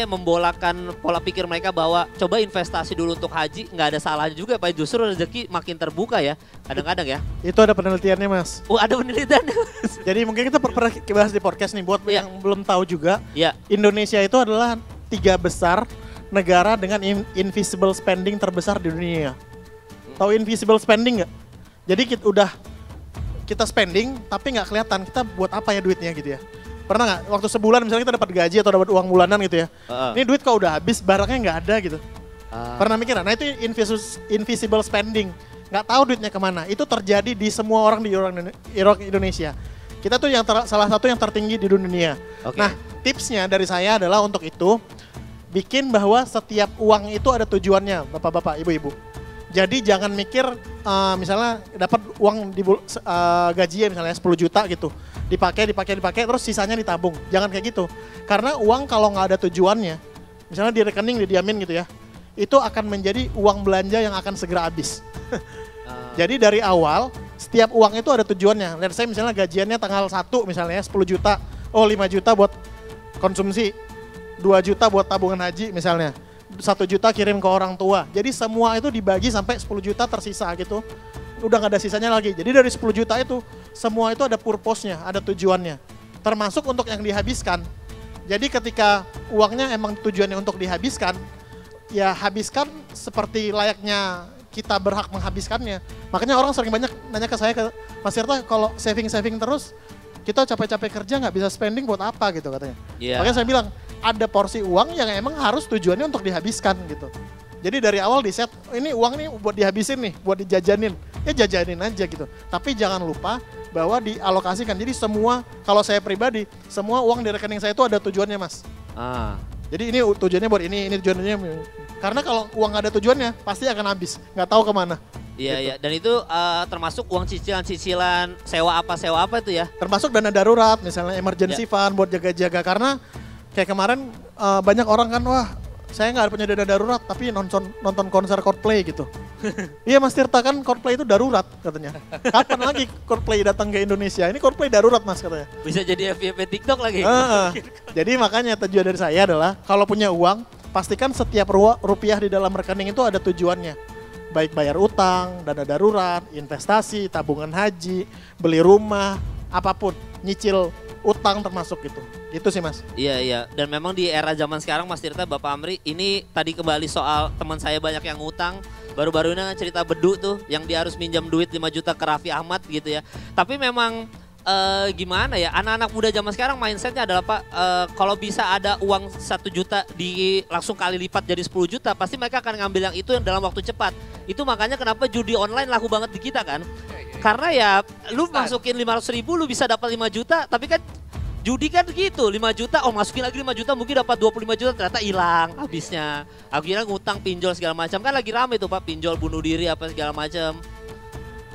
membolakan pola pikir mereka bahwa coba investasi dulu untuk haji, nggak ada salahnya juga Pak, justru rezeki makin terbuka ya kadang-kadang ya. Itu ada penelitiannya Mas. Oh ada penelitiannya Mas. Jadi mungkin kita pernah bahas di podcast nih, buat Ya. yang belum tahu juga, Ya. Indonesia itu adalah 3 besar negara dengan invisible spending terbesar di dunia. Tahu invisible spending nggak? Jadi kita spending tapi nggak kelihatan kita buat apa ya duitnya gitu ya. Pernah nggak waktu sebulan misalnya kita dapat gaji atau dapat uang bulanan gitu ya, ini duit kok udah habis, barangnya nggak ada gitu. Pernah mikir? Nah itu invisible spending, nggak tahu duitnya kemana. Itu terjadi di semua orang di Indonesia. Kita tuh salah satu yang tertinggi di dunia. Oke. Nah tipsnya dari saya adalah untuk itu, bikin bahwa setiap uang itu ada tujuannya, bapak-bapak, ibu-ibu. Jadi jangan mikir misalnya dapat uang di gajinya misalnya 10 juta gitu, dipakai terus sisanya ditabung. Jangan kayak gitu. Karena uang kalau nggak ada tujuannya, misalnya di rekening didiamin gitu ya, itu akan menjadi uang belanja yang akan segera habis. Jadi dari awal setiap uang itu ada tujuannya. Let's say misalnya gajiannya tanggal 1 misalnya 10 juta, 5 juta buat konsumsi, 2 juta buat tabungan haji misalnya, 1 juta kirim ke orang tua. Jadi semua itu dibagi sampai 10 juta tersisa gitu. Udah gak ada sisanya lagi. Jadi dari 10 juta itu, semua itu ada purpose-nya, ada tujuannya. Termasuk untuk yang dihabiskan. Jadi ketika uangnya emang tujuannya untuk dihabiskan, ya habiskan seperti layaknya kita berhak menghabiskannya. Makanya orang sering banyak nanya ke saya, ke Mas Tirta, kalau saving terus, kita capek-capek kerja nggak bisa spending buat apa gitu katanya. Yeah. Makanya saya bilang, ada porsi uang yang emang harus tujuannya untuk dihabiskan gitu. Jadi dari awal di set, ini uang nih buat dihabisin nih, buat dijajanin. Ya jajanin aja gitu. Tapi jangan lupa bahwa dialokasikan. Jadi semua, kalau saya pribadi, semua uang di rekening saya itu ada tujuannya Mas. Jadi ini tujuannya buat ini tujuannya. Karena kalau uang nggak ada tujuannya, pasti akan habis. Nggak tahu kemana. Iya, gitu. iya. Dan itu termasuk uang cicilan sewa apa itu ya? Termasuk dana darurat, misalnya emergency fund buat jaga-jaga. Karena kayak kemarin banyak orang kan, wah saya nggak punya dana darurat tapi nonton konser Coldplay gitu. Iya Mas Tirta, kan Coldplay itu darurat katanya. Kapan lagi Coldplay datang ke Indonesia? Ini Coldplay darurat Mas katanya. Bisa jadi FYP TikTok lagi. Jadi makanya tujuan dari saya adalah kalau punya uang, pastikan setiap rupiah di dalam rekening itu ada tujuannya. Baik bayar utang, dana darurat, investasi, tabungan haji, beli rumah, apapun, nyicil utang termasuk gitu. Gitu sih Mas. Iya. Dan memang di era zaman sekarang Mas Tirta, Bapak Amri, ini tadi kembali soal teman saya banyak yang ngutang. Baru-baru ini cerita Bedu tuh yang dia harus minjam duit 5 juta ke Raffi Ahmad gitu ya. Tapi memang gimana ya, anak-anak muda zaman sekarang mindsetnya adalah Pak, kalau bisa ada uang 1 juta langsung kali lipat jadi 10 juta, pasti mereka akan ngambil yang itu dalam waktu cepat. Itu makanya kenapa judi online laku banget di kita kan. Karena ya lu masukin 500.000 lu bisa dapat 5 juta, tapi kan judi kan gitu, 5 juta, masukin lagi 5 juta mungkin dapat 25 juta, ternyata hilang habisnya. Akhirnya ngutang, pinjol segala macam, kan lagi rame tuh Pak, pinjol bunuh diri apa segala macam.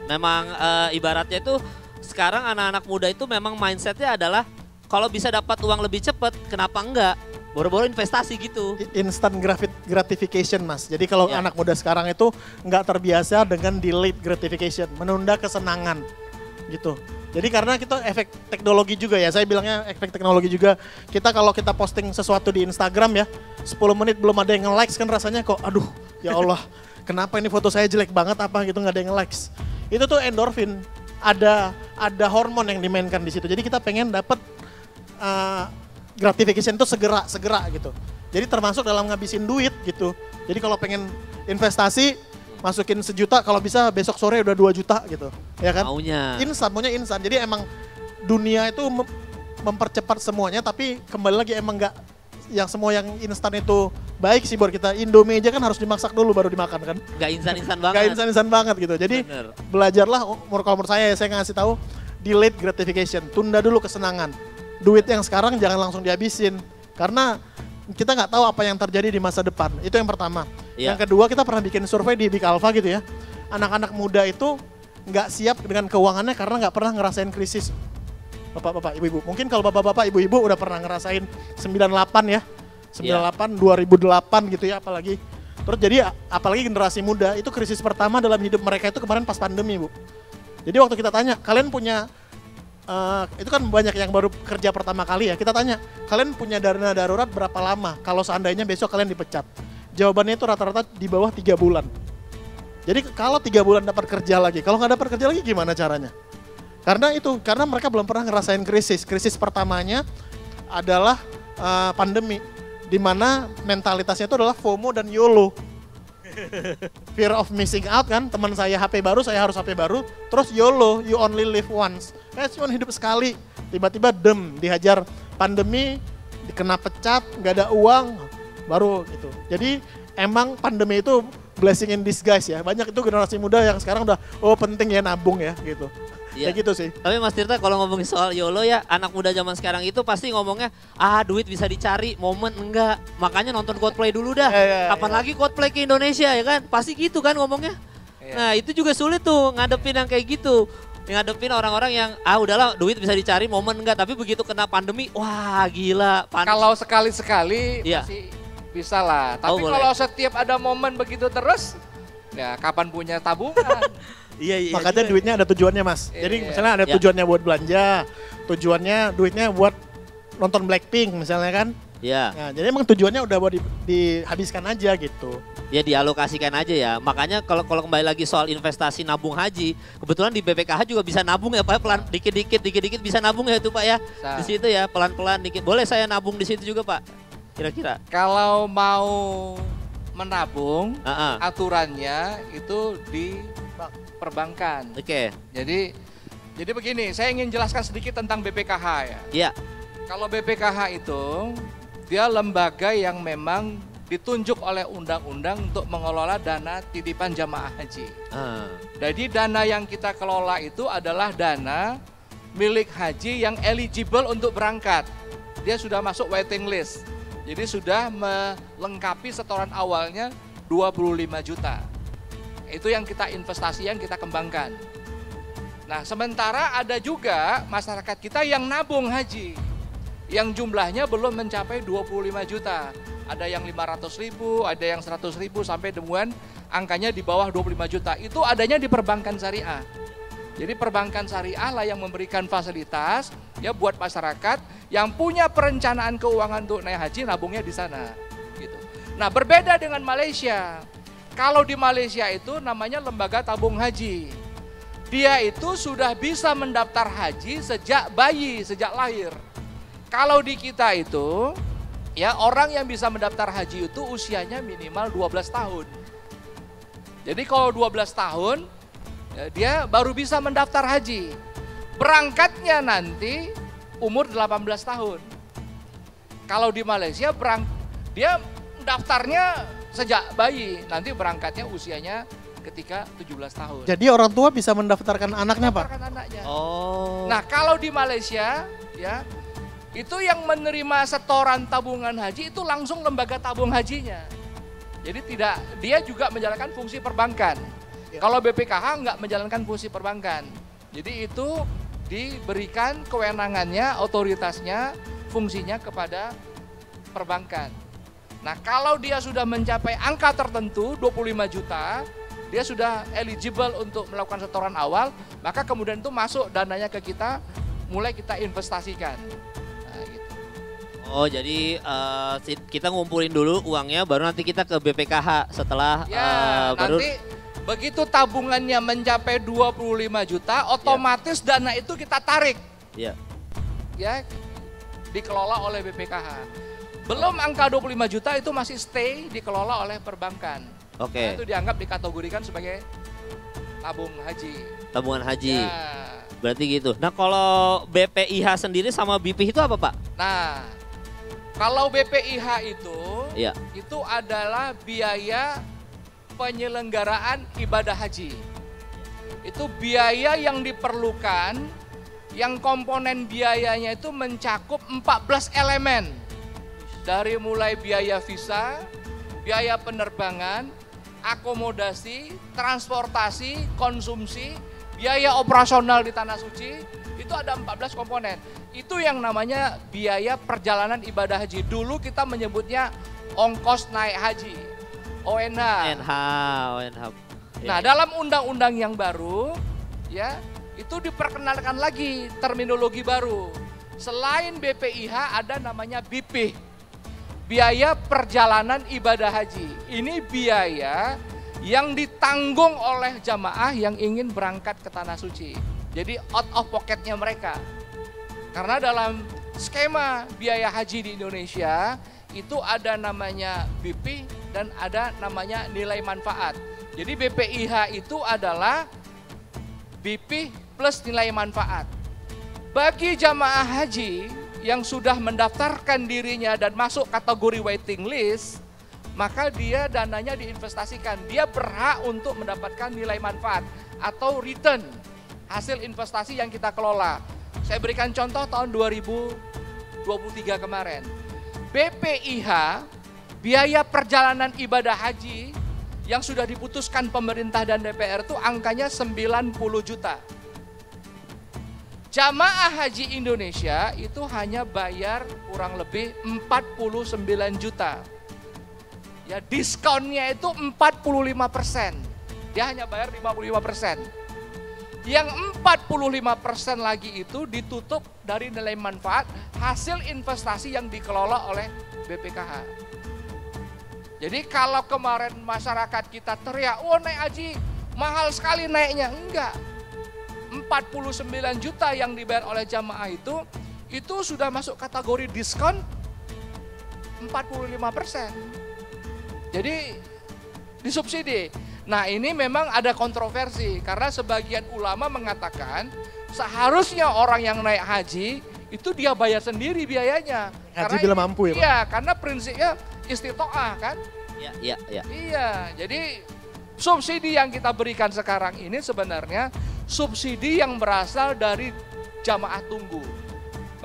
Memang ibaratnya itu sekarang anak-anak muda itu memang mindsetnya adalah kalau bisa dapat uang lebih cepat, kenapa enggak? Boro-boro investasi gitu. Instant gratification Mas. Jadi kalau anak muda sekarang itu nggak terbiasa dengan delayed gratification, menunda kesenangan gitu. Jadi karena kita efek teknologi juga ya, saya bilangnya efek teknologi juga. Kita kalau kita posting sesuatu di Instagram ya, 10 menit belum ada yang nge-likes kan rasanya kok, aduh ya Allah, kenapa ini foto saya jelek banget apa gitu, nggak ada yang nge-likes. Itu tuh endorfin, ada hormon yang dimainkan di situ. Jadi kita pengen dapat gratification itu segera gitu. Jadi termasuk dalam ngabisin duit gitu. Jadi kalau pengen investasi, masukin 1 juta, kalau bisa besok sore udah 2 juta gitu. Ya kan? Maunya instan. Jadi emang dunia itu mempercepat semuanya, tapi kembali lagi emang nggak yang semua yang instan itu baik sih buat kita. Indomie aja kan harus dimasak dulu baru dimakan kan. Gak instan-instan banget. Gak instan-instan banget gitu. Jadi belajarlah, kalau menurut saya ngasih tahu delayed gratification. Tunda dulu kesenangan. Duit yang sekarang jangan langsung dihabisin. Karena kita nggak tahu apa yang terjadi di masa depan. Itu yang pertama. Yang kedua, kita pernah bikin survei di Big Alpha gitu ya. Anak-anak muda itu nggak siap dengan keuangannya karena nggak pernah ngerasain krisis. Bapak-bapak, ibu-ibu. Mungkin kalau bapak-bapak, ibu-ibu udah pernah ngerasain 98 ya. 98, 2008 gitu ya apalagi. Terus jadi apalagi generasi muda, itu krisis pertama dalam hidup mereka itu kemarin pas pandemi Bu. Jadi waktu kita tanya, kalian punya, itu kan banyak yang baru kerja pertama kali ya. Kita tanya, kalian punya dana darurat berapa lama kalau seandainya besok kalian dipecat? Jawabannya itu rata-rata di bawah 3 bulan. Jadi kalau 3 bulan dapat kerja lagi, kalau nggak dapat kerja lagi gimana caranya? Karena mereka belum pernah ngerasain krisis. Krisis pertamanya adalah pandemi, di mana mentalitasnya itu adalah FOMO dan YOLO. Fear of missing out kan, teman saya HP baru, saya harus HP baru. Terus YOLO, you only live once. Cuma hidup sekali, tiba-tiba dihajar pandemi, dikena pecat, nggak ada uang, baru gitu. Jadi emang pandemi itu blessing in disguise ya. Banyak itu generasi muda yang sekarang udah, penting ya nabung ya gitu. Ya gitu sih. Tapi Mas Tirta kalau ngomongin soal YOLO ya, anak muda zaman sekarang itu pasti ngomongnya, duit bisa dicari, momen enggak. Makanya nonton Coldplay dulu dah. Kapan lagi Coldplay ke Indonesia ya kan? Pasti gitu kan ngomongnya. Nah itu juga sulit tuh ngadepin yang kayak gitu. Ngadepin orang-orang yang, udahlah duit bisa dicari, momen enggak. Tapi begitu kena pandemi, wah gila. Kalau sekali-sekali masih bisa lah. Tapi kalau setiap ada momen begitu terus, ya kapan punya tabungan? Iya, makanya duitnya ada tujuannya Mas. Jadi misalnya ada tujuannya buat belanja, tujuannya duitnya buat nonton Blackpink misalnya kan. Iya. Nah, jadi emang tujuannya udah buat dihabiskan aja gitu. Ya dialokasikan aja ya. Makanya kalau kembali lagi soal investasi nabung haji, kebetulan di BPKH juga bisa nabung ya Pak, pelan dikit-dikit bisa nabung ya itu Pak ya. Di situ ya pelan-pelan dikit. Boleh saya nabung di situ juga Pak? Kira-kira. Kalau mau menabung, aturannya itu di perbankan. Oke. Jadi begini, saya ingin jelaskan sedikit tentang BPKH ya. Iya. Kalau BPKH itu dia lembaga yang memang ditunjuk oleh undang-undang untuk mengelola dana titipan jamaah haji. Jadi dana yang kita kelola itu adalah dana milik haji yang eligible untuk berangkat. Dia sudah masuk waiting list. Jadi sudah melengkapi setoran awalnya 25 juta. Itu yang kita investasi, yang kita kembangkan. Nah, sementara ada juga masyarakat kita yang nabung haji. yang jumlahnya belum mencapai 25 juta. Ada yang 500.000, ada yang 100.000 sampai dengan angkanya di bawah 25 juta. Itu adanya di perbankan syariah. Jadi perbankan syariah lah yang memberikan fasilitas ya buat masyarakat yang punya perencanaan keuangan untuk naik haji, nabungnya di sana. Gitu. Nah, berbeda dengan Malaysia. Kalau di Malaysia itu namanya lembaga tabung haji. Dia itu sudah bisa mendaftar haji sejak bayi, sejak lahir. Kalau di kita itu, ya orang yang bisa mendaftar haji itu usianya minimal 12 tahun. Jadi kalau 12 tahun, ya, dia baru bisa mendaftar haji. Berangkatnya nanti umur 18 tahun. Kalau di Malaysia dia daftarnya sejak bayi, nanti berangkatnya usianya ketika 17 tahun. Jadi orang tua bisa mendaftarkan anaknya, Pak? Mendaftarkan anaknya. Oh. Nah, kalau di Malaysia ya itu yang menerima setoran tabungan haji itu langsung lembaga tabung hajinya. Jadi dia juga menjalankan fungsi perbankan. Ya. Kalau BPKH nggak menjalankan fungsi perbankan. Jadi itu diberikan kewenangannya, otoritasnya, fungsinya kepada perbankan. Nah, kalau dia sudah mencapai angka tertentu 25 juta, dia sudah eligible untuk melakukan setoran awal, maka kemudian itu masuk dananya ke kita, mulai kita investasikan. Nah, gitu. Oh, jadi kita ngumpulin dulu uangnya, baru nanti kita ke BPKH setelah baru. Nanti begitu tabungannya mencapai 25 juta, otomatis dana itu kita tarik. Ya. Ya, dikelola oleh BPKH. Belum angka 25 juta itu masih stay dikelola oleh perbankan. Oke. Nah, itu dianggap dikategorikan sebagai tabung haji. Tabungan haji. Ya. Berarti gitu. Nah, kalau BPIH sendiri sama BPIH itu apa, Pak? Nah, kalau BPIH Ya. itu adalah biaya penyelenggaraan ibadah haji. Itu biaya yang diperlukan, yang komponen biayanya itu mencakup 14 elemen. Dari mulai biaya visa, biaya penerbangan, akomodasi, transportasi, konsumsi, biaya operasional di Tanah Suci, itu ada 14 komponen. Itu yang namanya biaya perjalanan ibadah haji. Dulu kita menyebutnya ongkos naik haji, ONH. ONH. Nah, dalam undang-undang yang baru, ya, itu diperkenalkan lagi terminologi baru. Selain BPIH ada namanya BPIH. Biaya perjalanan ibadah haji. Ini biaya yang ditanggung oleh jamaah yang ingin berangkat ke Tanah Suci. Jadi out of pocketnya mereka. Karena dalam skema biaya haji di Indonesia itu ada namanya BP dan ada namanya nilai manfaat. Jadi BPIH itu adalah BP plus nilai manfaat. Bagi jamaah haji yang sudah mendaftarkan dirinya dan masuk kategori waiting list, maka dia dananya diinvestasikan. Dia berhak untuk mendapatkan nilai manfaat atau return hasil investasi yang kita kelola. Saya berikan contoh tahun 2023 kemarin. BPIH, biaya perjalanan ibadah haji yang sudah diputuskan pemerintah dan DPR itu angkanya 90 juta. Jamaah haji Indonesia itu hanya bayar kurang lebih 49 juta. Ya, diskonnya itu 45%. Dia hanya bayar 55%. Yang 45% lagi itu ditutup dari nilai manfaat hasil investasi yang dikelola oleh BPKH. Jadi kalau kemarin masyarakat kita teriak, "Oh, naik haji mahal sekali naiknya." Enggak. 49 juta yang dibayar oleh jamaah itu sudah masuk kategori diskon 45%. Jadi disubsidi. Nah, ini memang ada kontroversi karena sebagian ulama mengatakan seharusnya orang yang naik haji itu dia bayar sendiri biayanya. Haji bila mampu ya, Pak? Iya, karena prinsipnya istitoah kan. Iya. Iya, jadi subsidi yang kita berikan sekarang ini sebenarnya subsidi yang berasal dari jamaah tunggu.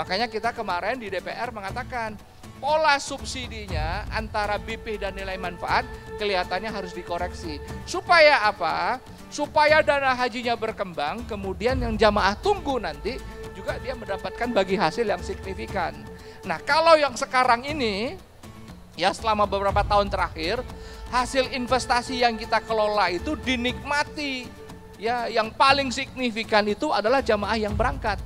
Makanya kita kemarin di DPR mengatakan pola subsidinya antara BP dan nilai manfaat kelihatannya harus dikoreksi. Supaya apa? Supaya dana hajinya berkembang, kemudian yang jamaah tunggu nanti juga dia mendapatkan bagi hasil yang signifikan. Nah, kalau yang sekarang ini, ya selama beberapa tahun terakhir, hasil investasi yang kita kelola itu dinikmati. Ya, yang paling signifikan itu adalah jamaah yang berangkat.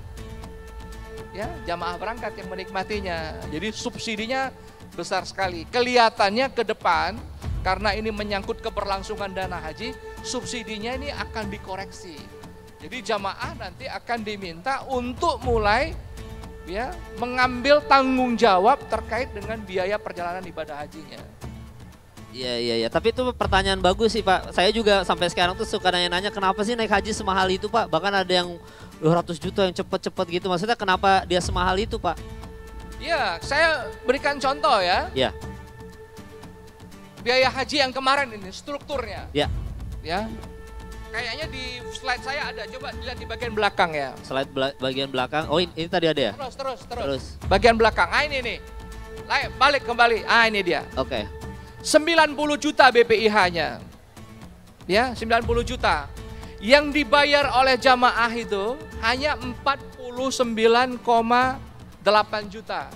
Ya, jamaah berangkat yang menikmatinya. Jadi subsidinya besar sekali. Kelihatannya ke depan, karena ini menyangkut keberlangsungan dana haji, subsidinya ini akan dikoreksi. Jadi jamaah nanti akan diminta untuk mulai ya mengambil tanggung jawab terkait dengan biaya perjalanan ibadah hajinya. Iya. Tapi itu pertanyaan bagus sih Pak. Saya juga sampai sekarang tuh suka nanya-nanya kenapa sih naik haji semahal itu Pak? Bahkan ada yang 200 juta yang cepet-cepet gitu. Maksudnya kenapa dia semahal itu Pak? Ya, saya berikan contoh ya. Ya. Biaya haji yang kemarin ini, strukturnya. Ya. Ya. Kayaknya di slide saya ada, coba dilihat di bagian belakang ya. Slide bagian belakang. Oh ini tadi ada ya? Terus. Bagian belakang, ini nih. Balik kembali, ini dia. Oke. 90 juta BPIH-nya. Ya, 90 juta. Yang dibayar oleh jamaah itu hanya 49,8 juta.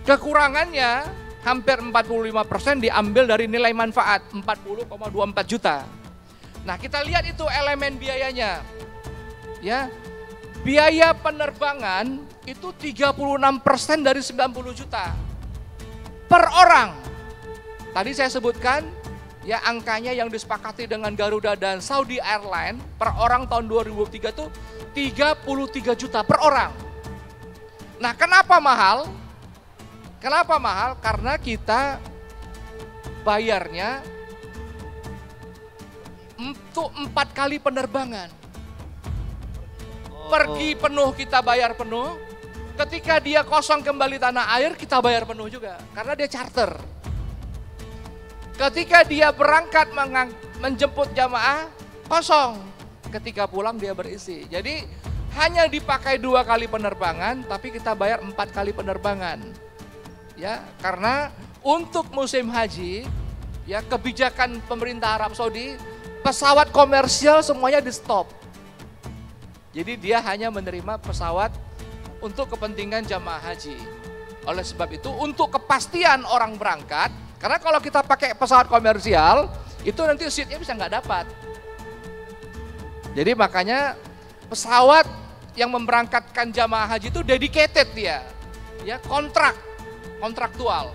Kekurangannya hampir 45% diambil dari nilai manfaat, 40,24 juta. Nah, kita lihat itu elemen biayanya. Ya. Biaya penerbangan itu 36% dari 90 juta per orang. Tadi saya sebutkan ya angkanya yang disepakati dengan Garuda dan Saudi Airlines per orang tahun 2003 itu 33 juta per orang. Nah, kenapa mahal? Kenapa mahal? Karena kita bayarnya untuk 4 kali penerbangan. Pergi penuh kita bayar penuh, ketika dia kosong kembali tanah air kita bayar penuh juga, karena dia charter. Ketika dia berangkat menjemput jamaah, kosong. Ketika pulang dia berisi. Jadi hanya dipakai 2 kali penerbangan, tapi kita bayar 4 kali penerbangan. Ya, karena untuk musim haji, ya kebijakan pemerintah Arab Saudi, pesawat komersial semuanya di stop. Jadi dia hanya menerima pesawat untuk kepentingan jamaah haji. Oleh sebab itu untuk kepastian orang berangkat, karena kalau kita pakai pesawat komersial, itu nanti seatnya bisa nggak dapat. Jadi makanya pesawat yang memberangkatkan jamaah haji itu dedicated dia, ya kontraktual.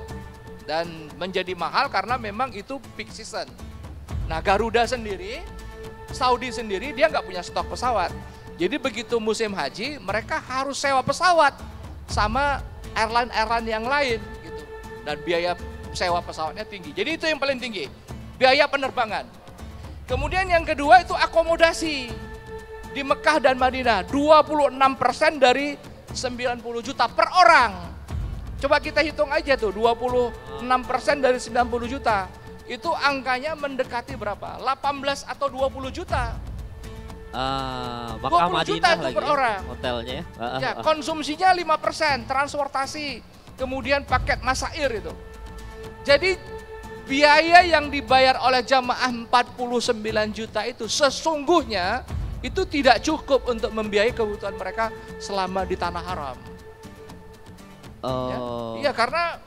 Dan menjadi mahal karena memang itu peak season. Nah, Garuda sendiri, Saudi sendiri dia nggak punya stok pesawat. Jadi begitu musim haji mereka harus sewa pesawat sama airline yang lain gitu. Dan biaya sewa pesawatnya tinggi. Jadi itu yang paling tinggi, biaya penerbangan. Kemudian yang kedua itu akomodasi. Di Mekah dan Madinah 26% dari 90 juta per orang. Coba kita hitung aja tuh, 26% dari 90 juta. Itu angkanya mendekati berapa? 18 atau 20 juta. Mekah Madinah lagi per orang. Hotelnya ya. Ya, konsumsinya 5%, transportasi, kemudian paket masair itu. Jadi biaya yang dibayar oleh jamaah 49 juta itu sesungguhnya itu tidak cukup untuk membiayai kebutuhan mereka selama di tanah haram. Iya, karena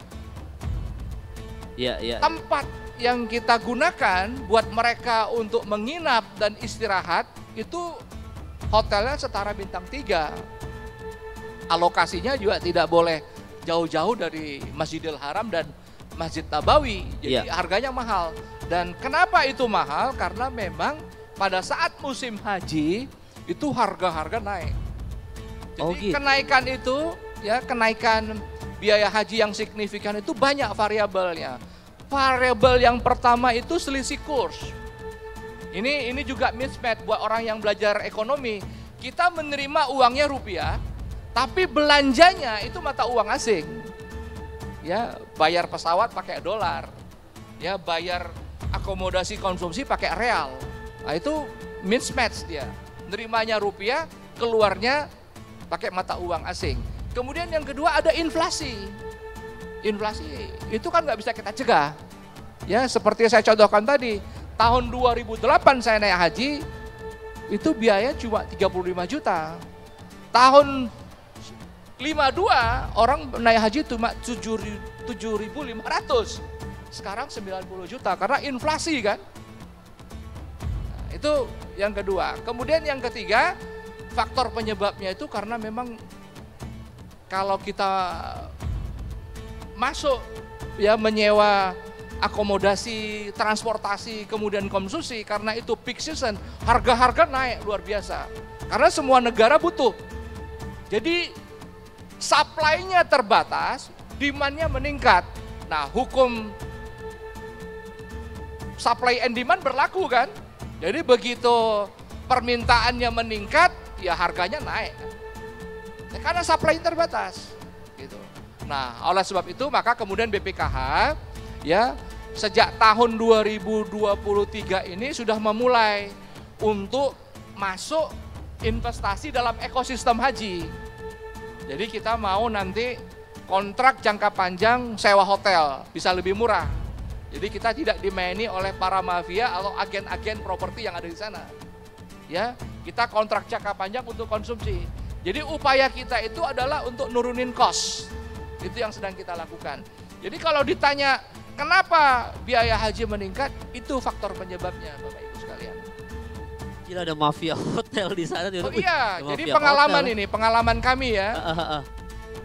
tempat yang kita gunakan buat mereka untuk menginap dan istirahat itu hotelnya setara bintang 3. Alokasinya juga tidak boleh jauh-jauh dari Masjidil Haram dan Masjid Nabawi. Jadi harganya mahal. Dan kenapa itu mahal? Karena memang pada saat musim haji itu harga-harga naik. Jadi kenaikan itu ya, kenaikan biaya haji yang signifikan itu banyak variabelnya. Variabel yang pertama itu selisih kurs. Ini juga mismatch buat orang yang belajar ekonomi. Kita menerima uangnya rupiah, tapi belanjanya itu mata uang asing. Ya, bayar pesawat pakai dolar. Ya, bayar akomodasi konsumsi pakai real. Nah, itu mismatch dia. Nerimanya rupiah, keluarnya pakai mata uang asing. Kemudian yang kedua ada inflasi. Inflasi itu kan nggak bisa kita cegah. Ya, seperti saya contohkan tadi, tahun 2008 saya naik haji, itu biaya cuma 35 juta. Tahun 52 orang naik haji cuma 7.500. Sekarang 90 juta karena inflasi kan. Nah, itu yang kedua. Kemudian yang ketiga, faktor penyebabnya itu karena memang kalau kita masuk ya menyewa akomodasi, transportasi, kemudian konsumsi, karena itu peak season, harga-harga naik luar biasa. Karena semua negara butuh. Jadi supply-nya terbatas, demand-nya meningkat. Nah, hukum supply and demand berlaku kan. Jadi begitu permintaannya meningkat, ya harganya naik. Ya, karena supply terbatas. Gitu. Nah, oleh sebab itu maka kemudian BPKH ya sejak tahun 2023 ini sudah memulai untuk masuk investasi dalam ekosistem haji. Jadi kita mau nanti kontrak jangka panjang sewa hotel bisa lebih murah. Jadi kita tidak dimaini oleh para mafia atau agen-agen properti yang ada di sana. Ya, kita kontrak jangka panjang untuk konsumsi. Jadi upaya kita itu adalah untuk nurunin cost. Itu yang sedang kita lakukan. Jadi kalau ditanya kenapa biaya haji meningkat, itu faktor penyebabnya Bapak Ibu sekalian. Gila, ada mafia hotel di sana. Oh iya, jadi pengalaman kami ya.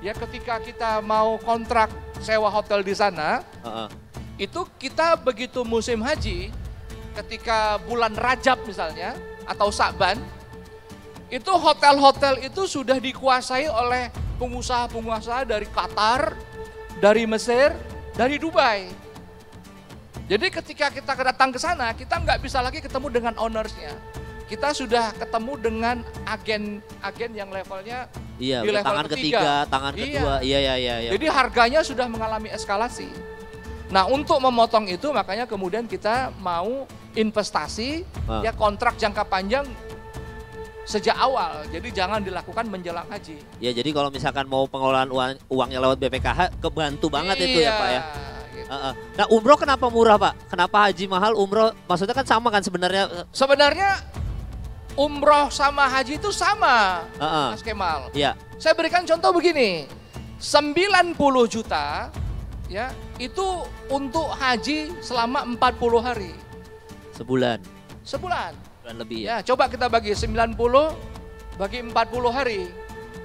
Ya ketika kita mau kontrak sewa hotel di sana, itu kita begitu musim haji, ketika bulan Rajab misalnya, atau Sa'ban, itu hotel-hotel itu sudah dikuasai oleh pengusaha-pengusaha dari Qatar, dari Mesir, dari Dubai. Jadi ketika kita datang ke sana, kita nggak bisa lagi ketemu dengan ownersnya. Kita sudah ketemu dengan agen yang levelnya di level tangan ketiga, tangan kedua. Iya. Jadi harganya sudah mengalami eskalasi. Nah, untuk memotong itu makanya kemudian kita mau investasi ya kontrak jangka panjang sejak awal. Jadi jangan dilakukan menjelang haji. Ya, jadi kalau misalkan mau pengelolaan uangnya lewat BPKH kebantu banget itu ya Pak ya. Gitu. Nah, umroh kenapa murah Pak? Kenapa haji mahal, umroh maksudnya kan sama kan sebenarnya? Sebenarnya umroh sama haji itu sama, Mas Kemal. Iya. Saya berikan contoh begini, 90 juta ya itu untuk haji selama 40 hari. Sebulan. Sebulan Lebih ya. Coba kita bagi 90 bagi 40 hari.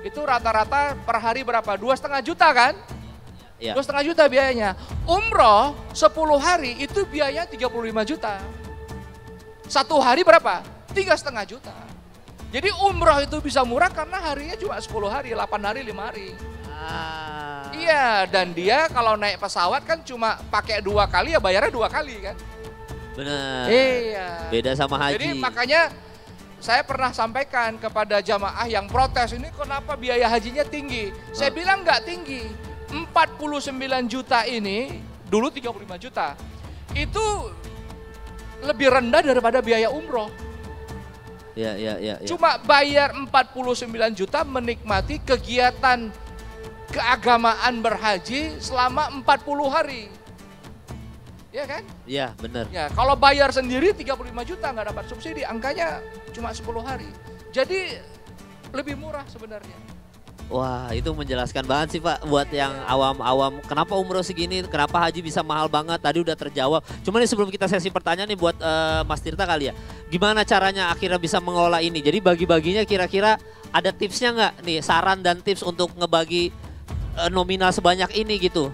Itu rata-rata per hari berapa? 2,5 juta kan? Ya. 2,5 juta biayanya. Umroh 10 hari itu biaya 35 juta. Satu hari berapa? 3,5 juta. Jadi umroh itu bisa murah karena harinya cuma 10 hari, 8 hari, 5 hari. Iya, dan dia kalau naik pesawat kan cuma pakai 2 kali ya bayarnya 2 kali kan. Benar. Iya. Beda sama haji. Jadi makanya saya pernah sampaikan kepada jamaah yang protes, ini kenapa biaya hajinya tinggi? Saya bilang nggak tinggi. 49 juta ini, dulu 35 juta. Itu lebih rendah daripada biaya umroh. Ya. Cuma bayar 49 juta menikmati kegiatan keagamaan berhaji selama 40 hari. Ya kan? Iya, benar. Ya, kalau bayar sendiri 35 juta nggak dapat subsidi, angkanya cuma 10 hari. Jadi lebih murah sebenarnya. Wah, itu menjelaskan banget sih Pak buat yang awam-awam. Kenapa umroh segini, kenapa haji bisa mahal banget, tadi udah terjawab. Cuman nih sebelum kita sesi pertanyaan nih buat Mas Tirta kali ya. Gimana caranya akhirnya bisa mengelola ini? Jadi bagi-baginya kira-kira ada tipsnya nggak nih, saran dan tips untuk ngebagi nominal sebanyak ini gitu?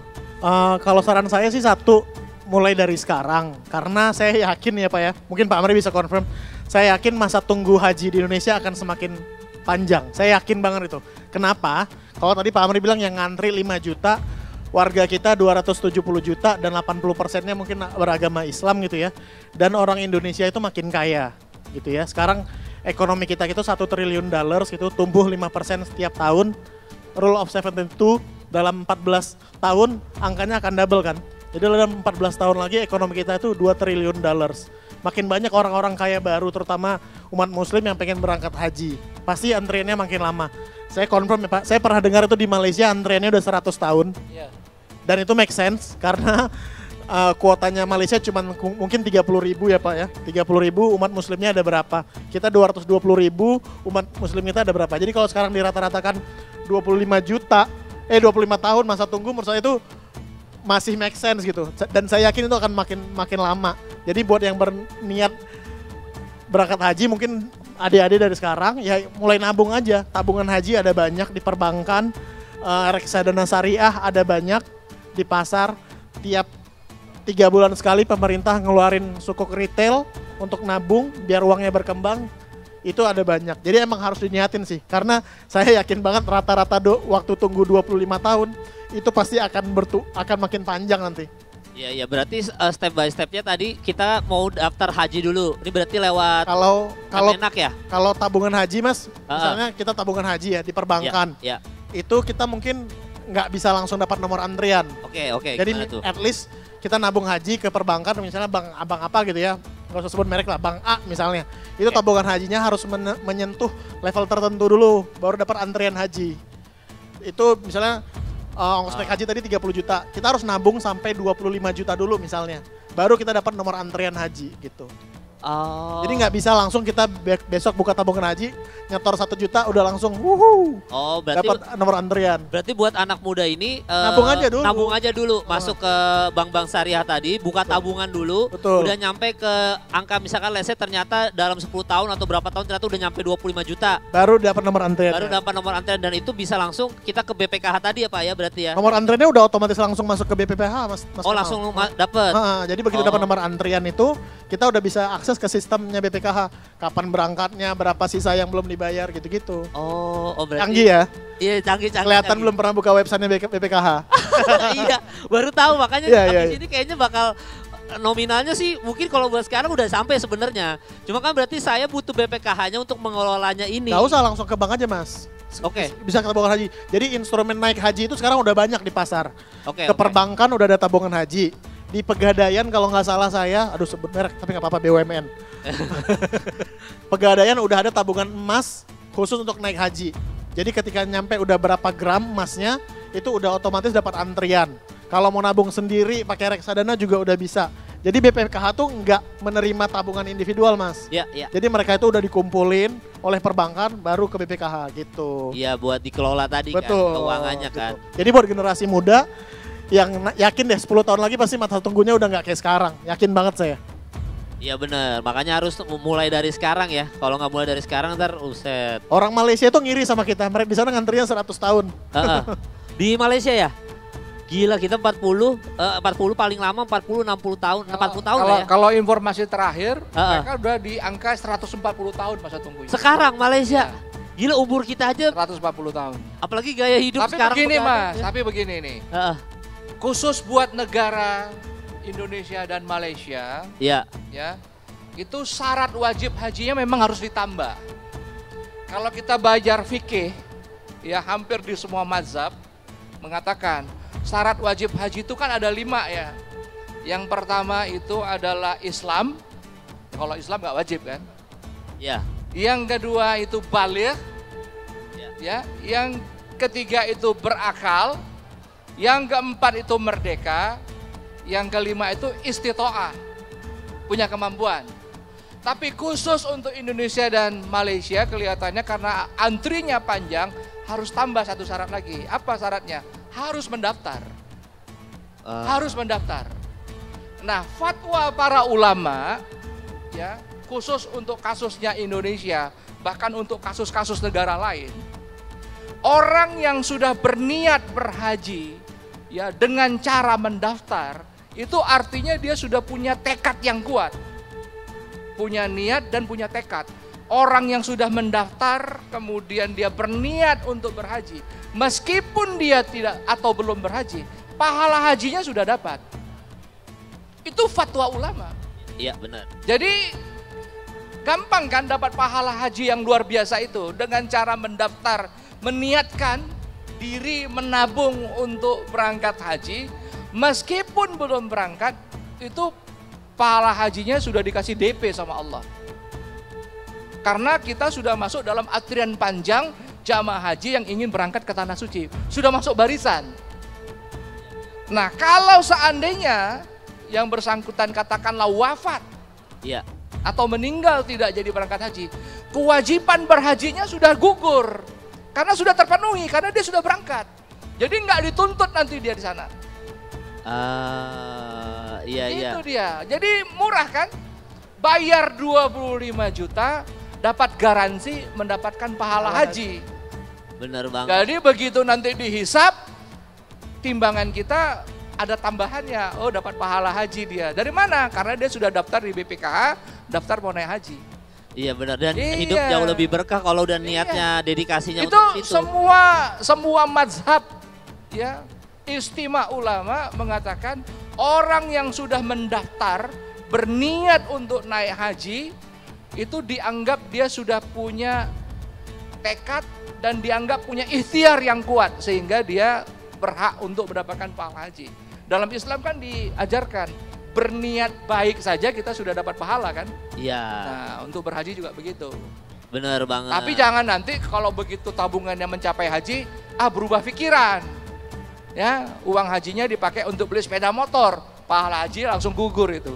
Kalau saran saya sih satu, mulai dari sekarang. Karena saya yakin ya Pak ya, mungkin Pak Amri bisa confirm. Saya yakin masa tunggu haji di Indonesia akan semakin panjang. Saya yakin banget itu. Kenapa? Kalau tadi Pak Amri bilang yang ngantri 5 juta, warga kita 270 juta dan 80%-nya mungkin beragama Islam gitu ya. Dan orang Indonesia itu makin kaya gitu ya. Sekarang ekonomi kita itu $1 triliun gitu, tumbuh 5% setiap tahun. Rule of 72 dalam 14 tahun angkanya akan double kan. Jadi dalam 14 tahun lagi ekonomi kita itu $2 triliun. Makin banyak orang-orang kaya baru terutama umat muslim yang pengen berangkat haji. Pasti antriannya makin lama. Saya confirm ya Pak, saya pernah dengar itu di Malaysia antriannya udah 100 tahun. Dan itu make sense karena kuotanya Malaysia cuma mungkin 30.000 ya Pak ya. 30.000 umat muslimnya ada berapa? Kita 220.000 umat muslim kita ada berapa? Jadi kalau sekarang dirata-ratakan 25 juta, 25 tahun masa tunggu menurut saya itu masih make sense gitu. Dan saya yakin itu akan makin lama. Jadi buat yang berniat berangkat haji mungkin adik-adik dari sekarang ya mulai nabung aja. Tabungan haji ada banyak di perbankan, reksadana syariah ada banyak di pasar. Tiap 3 bulan sekali pemerintah ngeluarin sukuk retail untuk nabung biar uangnya berkembang. Itu ada banyak. Jadi emang harus diniatin sih. Karena saya yakin banget rata-rata waktu tunggu 25 tahun itu pasti akan makin panjang nanti. Iya, berarti step by stepnya tadi kita mau daftar haji dulu. Ini berarti lewat kalau Kemenak ya? Kalau tabungan haji Mas, misalnya kita tabungan haji ya di perbankan. Ya. Itu kita mungkin nggak bisa langsung dapat nomor antrian. Oke. Jadi at least kita nabung haji ke perbankan misalnya abang apa gitu ya. Nggak usah sebut merek lah, Bank A misalnya. Itu tabungan hajinya harus menyentuh level tertentu dulu baru dapat antrian haji. Itu misalnya ongkos naik haji tadi 30 juta. Kita harus nabung sampai 25 juta dulu misalnya. Baru kita dapat nomor antrian haji gitu. Oh. Jadi nggak bisa langsung kita besok buka tabungan haji, nyetor 1 juta udah langsung berarti dapat nomor antrian. Berarti buat anak muda ini nabung aja dulu. Masuk ke bank-bank syariah tadi, buka tabungan dulu. Betul. Udah nyampe ke angka misalkan let's say ternyata dalam 10 tahun atau berapa tahun ternyata udah nyampe 25 juta. Baru dapat nomor antrian. Dan itu bisa langsung kita ke BPKH tadi ya Pak ya berarti ya. Nomor antriannya udah otomatis langsung masuk ke BPPH Mas. Langsung dapat. Jadi begitu dapat nomor antrian itu kita udah bisa akses ke sistemnya BPKH. Kapan berangkatnya, berapa sisa yang belum dibayar gitu-gitu. Berarti canggih ya? Iya, canggih. Kelihatan belum pernah buka websitenya BPKH. Iya, baru tahu makanya Iya. ini kayaknya bakal nominalnya sih mungkin kalau buat sekarang udah sampai sebenarnya. Cuma kan berarti saya butuh BPKH-nya untuk mengelolanya ini. Gak usah langsung ke bank aja Mas. Oke. Bisa ke tabungan haji. Jadi instrumen naik haji itu sekarang udah banyak di pasar. Ke perbankan udah ada tabungan haji. Di Pegadaian kalau nggak salah saya, sebut merek tapi nggak apa-apa BUMN. Pegadaian udah ada tabungan emas khusus untuk naik haji. Jadi ketika nyampe udah berapa gram emasnya, itu udah otomatis dapat antrian. Kalau mau nabung sendiri pakai reksadana juga udah bisa. Jadi BPKH tuh nggak menerima tabungan individual Mas. Iya. Jadi mereka itu udah dikumpulin oleh perbankan baru ke BPKH gitu. Iya buat dikelola tadi kan keuangannya kan. Jadi buat generasi muda yang yakin deh 10 tahun lagi pasti masa tunggunya udah nggak kayak sekarang. Yakin banget saya. Iya bener, makanya harus mulai dari sekarang ya. Kalau nggak mulai dari sekarang ntar uset. Orang Malaysia itu ngiri sama kita, mereka di sana ngantrinya 100 tahun. Di Malaysia ya? Gila kita 40 paling lama 40-60 tahun, 40 tahun ya. Kalau informasi terakhir, mereka udah di angka 140 tahun masa tunggunya. Sekarang Malaysia? Gila umur kita aja 140 tahun. Apalagi gaya hidup sekarang. Tapi begini nih. Khusus buat negara Indonesia dan Malaysia, ya, itu syarat wajib hajinya memang harus ditambah. Kalau kita belajar fikih, ya hampir di semua mazhab mengatakan syarat wajib haji itu kan ada 5 ya. Yang pertama itu adalah Islam. Kalau Islam nggak wajib kan? Ya. Yang kedua itu baligh. Ya. Yang ketiga itu berakal. Yang keempat itu merdeka. Yang kelima itu istitoah. Punya kemampuan. Tapi khusus untuk Indonesia dan Malaysia kelihatannya karena antrinya panjang harus tambah satu syarat lagi. Apa syaratnya? Harus mendaftar. Harus mendaftar. Nah, fatwa para ulama ya, khusus untuk kasusnya Indonesia, bahkan untuk kasus-kasus negara lain. Orang yang sudah berniat berhaji ya dengan cara mendaftar, itu artinya dia sudah punya tekad yang kuat. Punya niat dan punya tekad. Orang yang sudah mendaftar kemudian dia berniat untuk berhaji, meskipun dia tidak atau belum berhaji, pahala hajinya sudah dapat. Itu fatwa ulama. Iya benar. Jadi gampang kan dapat pahala haji yang luar biasa itu dengan cara mendaftar, meniatkan diri menabung untuk berangkat haji, meskipun belum berangkat itu pahala hajinya sudah dikasih DP sama Allah. Karena kita sudah masuk dalam antrian panjang jamaah haji yang ingin berangkat ke Tanah Suci. Sudah masuk barisan. Nah, kalau seandainya yang bersangkutan katakanlah wafat, ya, atau meninggal tidak jadi berangkat haji, kewajiban berhajinya sudah gugur. Karena sudah terpenuhi, karena dia sudah berangkat. Jadi nggak dituntut nanti dia di sana. Iya. Itu dia. Jadi murah kan? Bayar 25 juta, dapat garansi mendapatkan pahala haji. Bener banget. Jadi begitu nanti dihisap, timbangan kita ada tambahannya. Oh, dapat pahala haji dia. Dari mana? Karena dia sudah daftar di BPKH, daftar mau naik haji. Iya benar, dan hidup jauh lebih berkah kalau udah niatnya, dedikasinya itu untuk itu. Semua mazhab ya, istimewa ulama mengatakan orang yang sudah mendaftar berniat untuk naik haji itu dianggap dia sudah punya tekad dan dianggap punya ikhtiar yang kuat sehingga dia berhak untuk mendapatkan pahala haji. Dalam Islam kan diajarkan berniat baik saja kita sudah dapat pahala kan? Iya. Nah, untuk berhaji juga begitu. Bener banget. Tapi jangan nanti kalau begitu tabungannya mencapai haji, berubah pikiran. Ya, uang hajinya dipakai untuk beli sepeda motor. Pahala haji langsung gugur itu.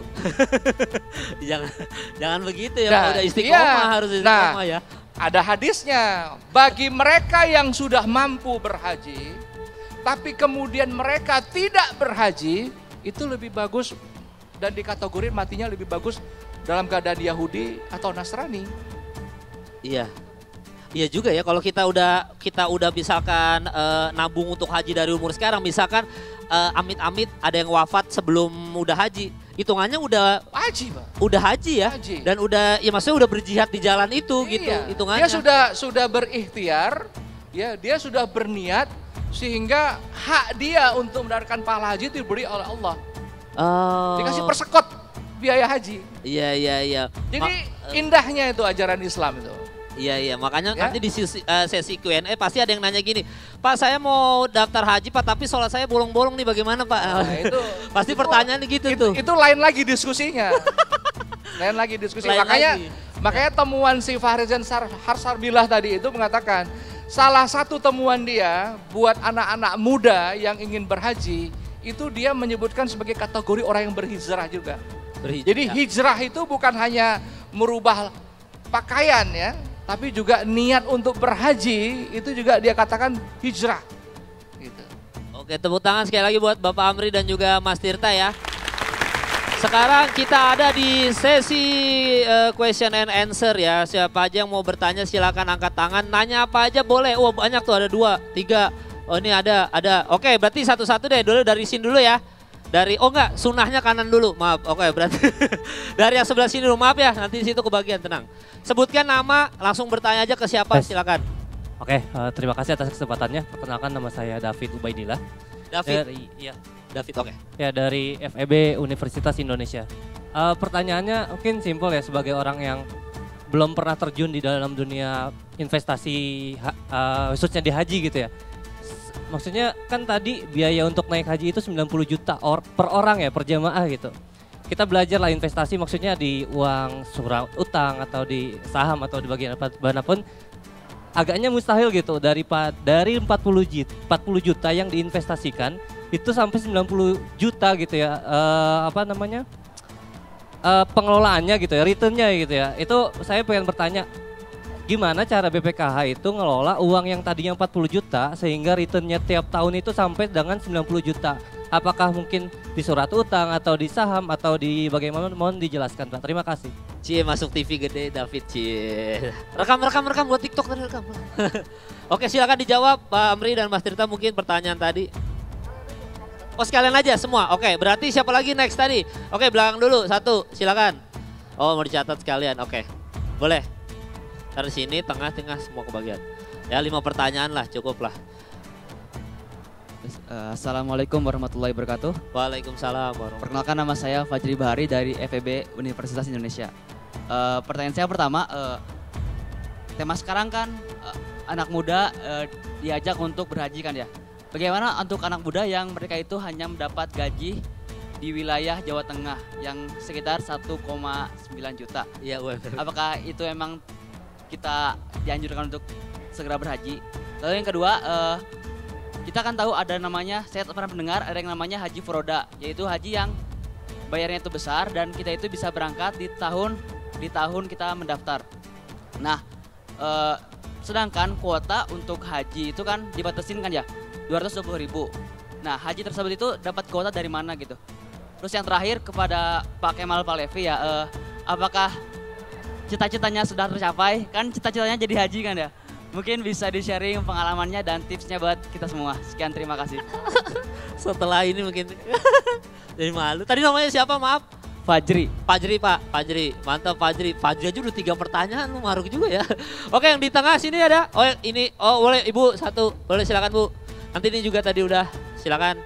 jangan begitu ya, udah istiqomah harus istiqomah ya. Ada hadisnya, bagi mereka yang sudah mampu berhaji, tapi kemudian mereka tidak berhaji, itu lebih bagus dan dikategorin matinya lebih bagus dalam keadaan Yahudi atau Nasrani. Iya. Iya juga ya, kalau kita udah misalkan nabung untuk haji dari umur sekarang, misalkan amit-amit ada yang wafat sebelum udah haji, hitungannya udah haji, Pak. Udah haji ya. Haji. Dan udah ya maksudnya udah berjihad di jalan itu gitu hitungannya. Dia sudah berikhtiar, ya, dia sudah berniat sehingga hak dia untuk mendapatkan pahala haji itu diberi oleh Allah. Dikasih persekot biaya haji. Iya. Jadi indahnya itu ajaran Islam itu. Iya, makanya nanti di sesi Q&A pasti ada yang nanya gini, Pak saya mau daftar haji Pak tapi sholat saya bolong-bolong nih bagaimana Pak? Nah, itu pasti pertanyaan gitu tuh. Itu lain lagi diskusinya. Makanya temuan si Fahrizan Harsarbilah tadi itu mengatakan salah satu temuan dia buat anak-anak muda yang ingin berhaji itu dia menyebutkan sebagai kategori orang yang berhijrah juga. Jadi hijrah itu bukan hanya merubah pakaian ya, tapi juga niat untuk berhaji itu juga dia katakan hijrah. Gitu. Oke, tepuk tangan sekali lagi buat Bapak Amri dan juga Mas Tirta ya. Sekarang kita ada di sesi question and answer ya. Siapa aja yang mau bertanya silakan angkat tangan. Nanya apa aja boleh. Oh banyak tuh, ada 2, 3. Oh ini ada. Oke, berarti satu-satu deh dulu dari sini dulu ya. Sunahnya kanan dulu, maaf. Oke, berarti dari yang sebelah sini dulu, maaf ya, nanti di situ kebagian, tenang. Sebutkan nama, langsung bertanya aja ke siapa, silakan. Oke, terima kasih atas kesempatannya. Perkenalkan nama saya David Ubaidillah. David, oke. Ya, dari FEB Universitas Indonesia. Pertanyaannya mungkin simpel ya, sebagai orang yang belum pernah terjun di dalam dunia investasi, khususnya di haji gitu ya. Maksudnya kan tadi biaya untuk naik haji itu 90 juta per orang ya, per jamaah gitu. Kita belajar lah investasi maksudnya di uang surat utang atau di saham atau di bagian apapun. Agaknya mustahil gitu dari 40 juta yang diinvestasikan itu sampai 90 juta gitu ya, pengelolaannya gitu ya, returnnya gitu ya. Itu saya pengen bertanya, gimana cara BPKH itu ngelola uang yang tadinya 40 juta sehingga returnnya tiap tahun itu sampai dengan 90 juta. Apakah mungkin di surat utang atau di saham atau di bagaimana, mohon dijelaskan Pak. Terima kasih. Cie masuk TV gede David Cie. Rekam buat TikTok tadi rekam. Oke, silakan dijawab Pak Amri dan Mas Tirta mungkin pertanyaan tadi. Oh sekalian aja semua. Oke, berarti siapa lagi next tadi? Oke, belakang dulu satu, silakan. Oh mau dicatat sekalian. Oke. Boleh. Dari sini, tengah semua kebagian. Ya 5 pertanyaan lah, cukup lah. Assalamualaikum warahmatullahi wabarakatuh. Waalaikumsalam warahmatullahi wabarakatuh. Perkenalkan nama saya Fajri Bahari dari FEB Universitas Indonesia. Pertanyaan saya pertama, tema sekarang kan anak muda diajak untuk berhaji kan ya. Bagaimana untuk anak muda yang mereka itu hanya mendapat gaji di wilayah Jawa Tengah yang sekitar 1,9 juta? Iya, apakah itu emang kita dianjurkan untuk segera berhaji? Lalu yang kedua, kita kan tahu ada namanya, saya pernah mendengar ada yang namanya haji furoda, yaitu haji yang bayarnya itu besar dan kita itu bisa berangkat di tahun kita mendaftar. Nah, Sedangkan kuota untuk haji itu kan dibatasin kan ya 220.000. Nah haji tersebut itu dapat kuota dari mana gitu. Terus yang terakhir kepada Pak Kemal Palevi ya, apakah cita-citanya sudah tercapai? Kan cita-citanya jadi haji kan ya. Mungkin bisa di-sharing pengalamannya dan tipsnya buat kita semua. Sekian, terima kasih. Setelah ini mungkin jadi malu. Tadi namanya siapa, maaf? Fajri. Fajri, Pak. Fajri, mantap Fajri. Fajri aja udah 3 pertanyaan, lu maruk juga ya. Oke, yang di tengah sini ada. Oh ini, oh boleh Ibu satu. Boleh silakan Bu. Nanti ini juga tadi udah, silakan.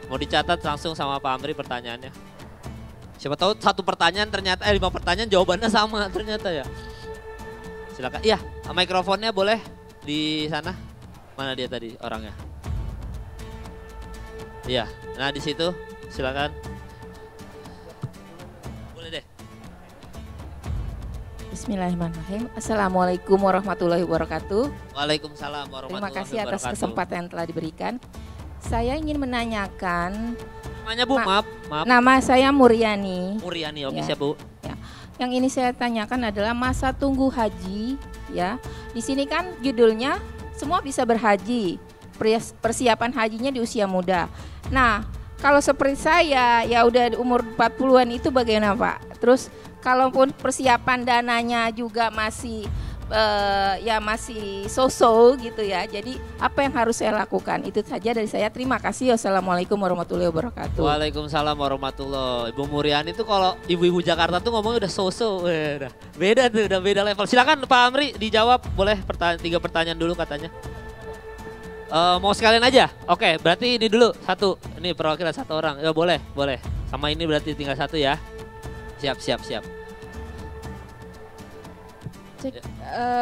Mau dicatat langsung sama Pak Amri pertanyaannya. Siapa tahu 1 pertanyaan ternyata 5 pertanyaan jawabannya sama ternyata ya. Silakan. Iya, mikrofonnya boleh di sana. Mana dia tadi orangnya? Iya, nah di situ silakan. Boleh deh. Bismillahirrahmanirrahim. Assalamualaikum warahmatullahi wabarakatuh. Waalaikumsalam warahmatullahi Terima kasih atas wabarakatuh. kesempatan yang telah diberikan. Saya ingin menanyakan, Namanya Bu, maaf. nama saya Muriani. Muriani, oke Ya. siap Bu. Yang ini saya tanyakan adalah masa tunggu haji, ya. Di sini kan judulnya semua bisa berhaji. Persiapan hajinya di usia muda. Nah, kalau seperti saya ya udah umur 40-an itu bagaimana, Pak? Terus kalaupun persiapan dananya juga masih ya masih so-so gitu ya. Jadi apa yang harus saya lakukan? Itu saja dari saya. Terima kasih. Wassalamualaikum warahmatullahi wabarakatuh. Waalaikumsalam warahmatullahi. Ibu Muriani tuh kalau ibu-ibu Jakarta tuh ngomongnya udah so-so. Udah beda tuh, udah beda level. Silakan Pak Amri dijawab. Boleh 3 pertanyaan dulu katanya. Mau sekalian aja? Oke, berarti ini dulu 1. Ini perwakilan 1 orang. Ya boleh, boleh. Sama ini berarti tinggal 1 ya. Siap.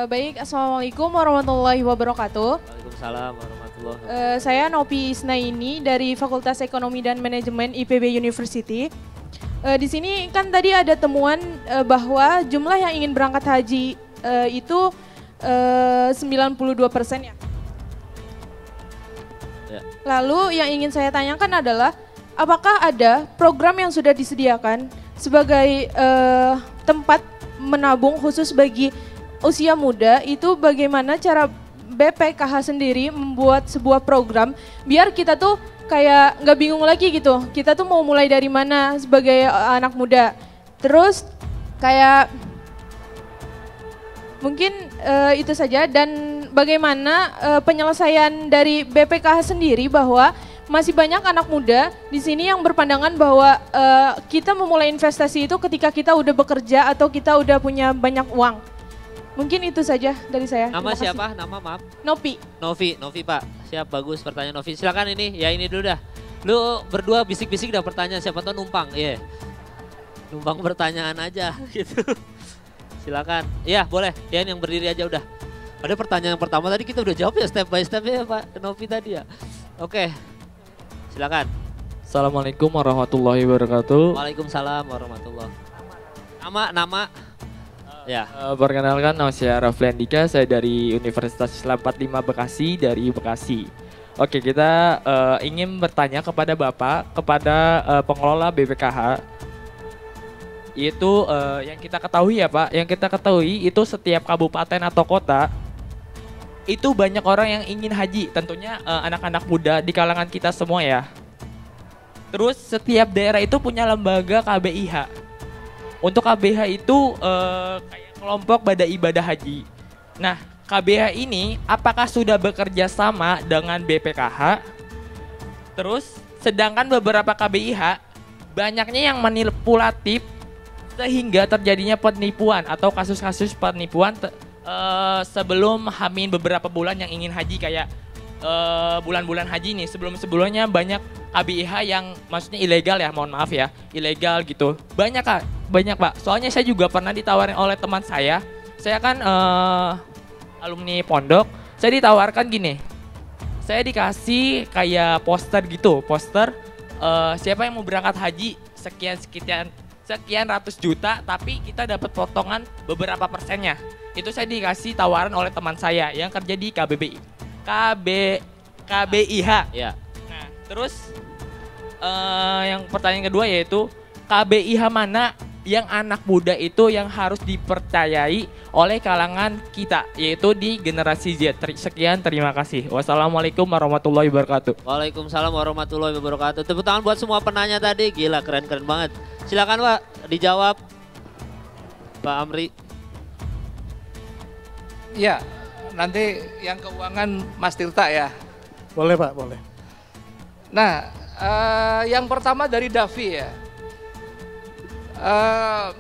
Baik, Assalamualaikum warahmatullahi wabarakatuh. Waalaikumsalam warahmatullahi wabarakatuh. Saya Nopi Isnaini dari Fakultas Ekonomi dan Manajemen IPB University. Di sini kan tadi ada temuan bahwa jumlah yang ingin berangkat haji itu 92% ya. Ya. Lalu yang ingin saya tanyakan adalah apakah ada program yang sudah disediakan sebagai tempat menabung khusus bagi usia muda, itu bagaimana cara BPKH sendiri membuat sebuah program biar kita tuh kayak nggak bingung lagi gitu, kita tuh mau mulai dari mana sebagai anak muda. Terus kayak mungkin itu saja, dan bagaimana penyelesaian dari BPKH sendiri bahwa masih banyak anak muda di sini yang berpandangan bahwa kita memulai investasi itu ketika kita udah bekerja atau kita udah punya banyak uang. Mungkin itu saja dari saya. Nama Terima kasih. siapa? Nama maaf. Nopi. Novi Pak. Siap, bagus pertanyaan Novi. Silakan ini, ya ini dulu dah. Lu berdua bisik-bisik dah pertanyaan, siapa tahu numpang. Iya. Numpang pertanyaan aja gitu. Silakan. Iya, boleh. Ya ini yang berdiri aja udah. Ada pertanyaan yang pertama tadi kita udah jawab ya step by step ya Pak Novi tadi ya. Oke. Silakan. Assalamualaikum warahmatullahi wabarakatuh. Waalaikumsalam warahmatullahi. Nama. Ya. Perkenalkan, nama saya Rafli Andika, saya dari Universitas Islam 45 Bekasi, dari Bekasi. Oke, kita ingin bertanya kepada Bapak, kepada pengelola BPKH. Yaitu yang kita ketahui ya Pak, yang kita ketahui itu setiap kabupaten atau kota itu banyak orang yang ingin haji, tentunya anak-anak muda di kalangan kita semua ya. Terus setiap daerah itu punya lembaga KBIH. Untuk KBIH itu kayak kelompok badan ibadah haji. Nah, KBIH ini apakah sudah bekerja sama dengan BPKH? Terus sedangkan beberapa KBIH banyaknya yang manipulatif sehingga terjadinya penipuan atau kasus-kasus penipuan sebelum hamin beberapa bulan yang ingin haji, kayak bulan-bulan haji nih, sebelumnya banyak KBIH yang maksudnya ilegal ya, mohon maaf ya, ilegal gitu. Banyak Pak, soalnya saya juga pernah ditawarin oleh teman saya kan alumni pondok, saya ditawarkan gini, saya dikasih kayak poster gitu, siapa yang mau berangkat haji sekian ratus juta, tapi kita dapat potongan beberapa persennya. Itu saya dikasih tawaran oleh teman saya yang kerja di KBIH. Ya. Nah, terus yang pertanyaan kedua yaitu KBIH mana yang anak muda itu yang harus dipercayai oleh kalangan kita, yaitu di generasi Z. Sekian, terima kasih. Wassalamualaikum warahmatullahi wabarakatuh. Waalaikumsalam warahmatullahi wabarakatuh. Tepuk tangan buat semua penanya tadi, gila keren-keren banget. Silakan Pak, dijawab Pak Amri. Ya, nanti yang keuangan Mas Tirta ya. Boleh Pak, boleh. Nah, yang pertama dari Davi ya.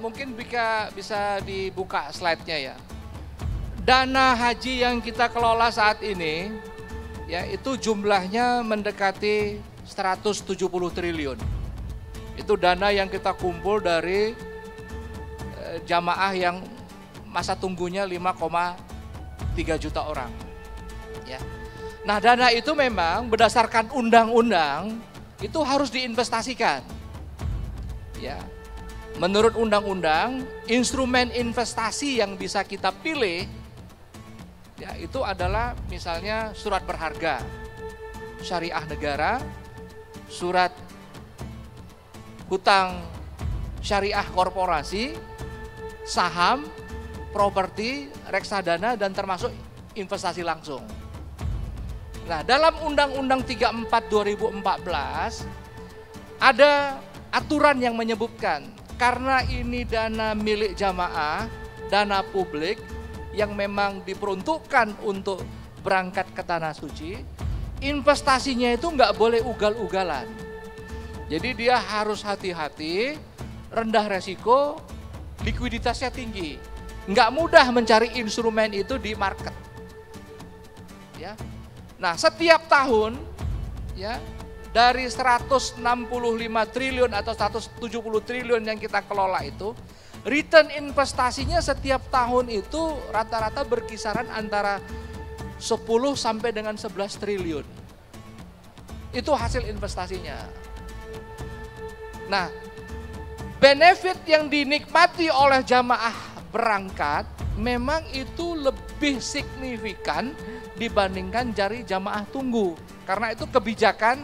Mungkin bisa dibuka slide-nya ya. Dana haji yang kita kelola saat ini, ya itu jumlahnya mendekati 170 triliun. Itu dana yang kita kumpul dari jamaah yang masa tunggunya 5,3 juta orang. Ya. Nah, dana itu memang berdasarkan undang-undang itu harus diinvestasikan. Ya. Menurut undang-undang, instrumen investasi yang bisa kita pilih ya itu adalah misalnya surat berharga, syariah negara, surat hutang syariah korporasi, saham, properti, reksadana, dan termasuk investasi langsung. Nah, dalam Undang-Undang 34 2014 ada aturan yang menyebutkan karena ini dana milik jamaah, dana publik yang memang diperuntukkan untuk berangkat ke tanah suci, investasinya itu nggak boleh ugal-ugalan. Jadi dia harus hati-hati, rendah resiko, likuiditasnya tinggi. Nggak mudah mencari instrumen itu di market. Ya. Nah, setiap tahun ya dari 165 triliun atau 170 triliun yang kita kelola itu, return investasinya setiap tahun itu rata-rata berkisaran antara 10 sampai dengan 11 triliun. Itu hasil investasinya. Nah, benefit yang dinikmati oleh jamaah berangkat memang itu lebih signifikan dibandingkan dari jamaah tunggu. Karena itu kebijakan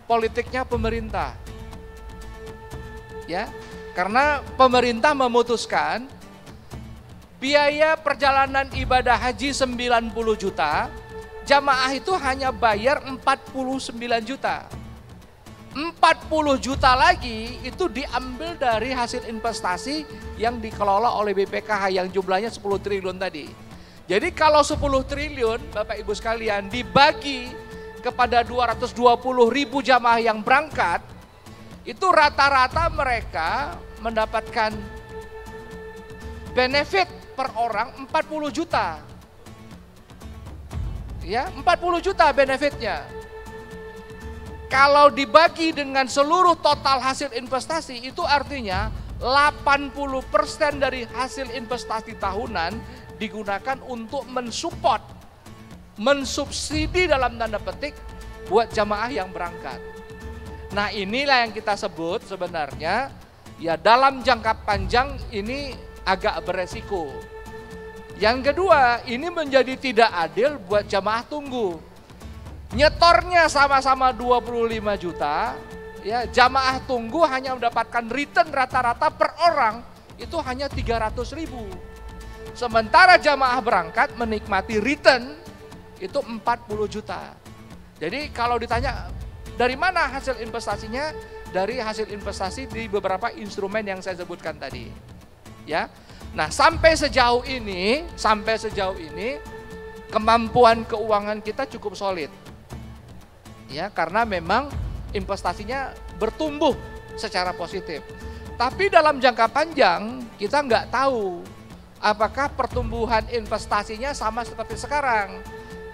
politiknya pemerintah. Ya, karena pemerintah memutuskan biaya perjalanan ibadah haji 90 juta, jamaah itu hanya bayar 49 juta. 40 juta lagi itu diambil dari hasil investasi yang dikelola oleh BPKH yang jumlahnya 10 triliun tadi. Jadi kalau 10 triliun Bapak Ibu sekalian dibagi kepada 220 ribu jamaah yang berangkat, itu rata-rata mereka mendapatkan benefit per orang 40 juta. Ya, 40 juta benefitnya. Kalau dibagi dengan seluruh total hasil investasi, itu artinya 80% dari hasil investasi tahunan digunakan untuk mensupport, mensubsidi dalam tanda petik buat jamaah yang berangkat. Nah, inilah yang kita sebut sebenarnya ya dalam jangka panjang ini agak beresiko. Yang kedua, ini menjadi tidak adil buat jamaah tunggu. Nyetornya sama-sama 25 juta, ya jamaah tunggu hanya mendapatkan return rata-rata per orang itu hanya 300 ribu. Sementara jamaah berangkat menikmati return itu 40 juta. Jadi kalau ditanya dari mana hasil investasinya, dari hasil investasi di beberapa instrumen yang saya sebutkan tadi. Ya. Nah, sampai sejauh ini kemampuan keuangan kita cukup solid. Ya, karena memang investasinya bertumbuh secara positif. Tapi dalam jangka panjang kita nggak tahu apakah pertumbuhan investasinya sama seperti sekarang.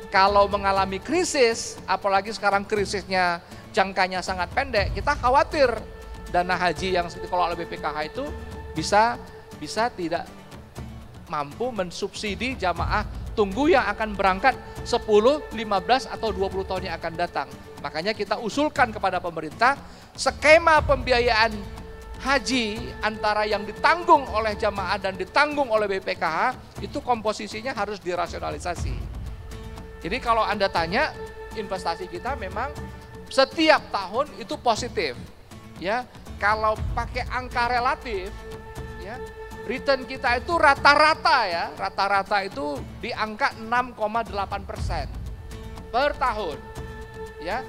Kalau mengalami krisis, apalagi sekarang krisisnya jangkanya sangat pendek, kita khawatir dana haji yang dikelola oleh BPKH itu bisa tidak mampu mensubsidi jamaah tunggu yang akan berangkat 10, 15 atau 20 tahun yang akan datang. Makanya kita usulkan kepada pemerintah skema pembiayaan haji antara yang ditanggung oleh jamaah dan ditanggung oleh BPKH itu komposisinya harus dirasionalisasi. Jadi kalau Anda tanya, investasi kita memang setiap tahun itu positif. Ya, kalau pakai angka relatif, ya. Return kita itu rata-rata ya, rata-rata itu di angka 6,8% per tahun. Ya.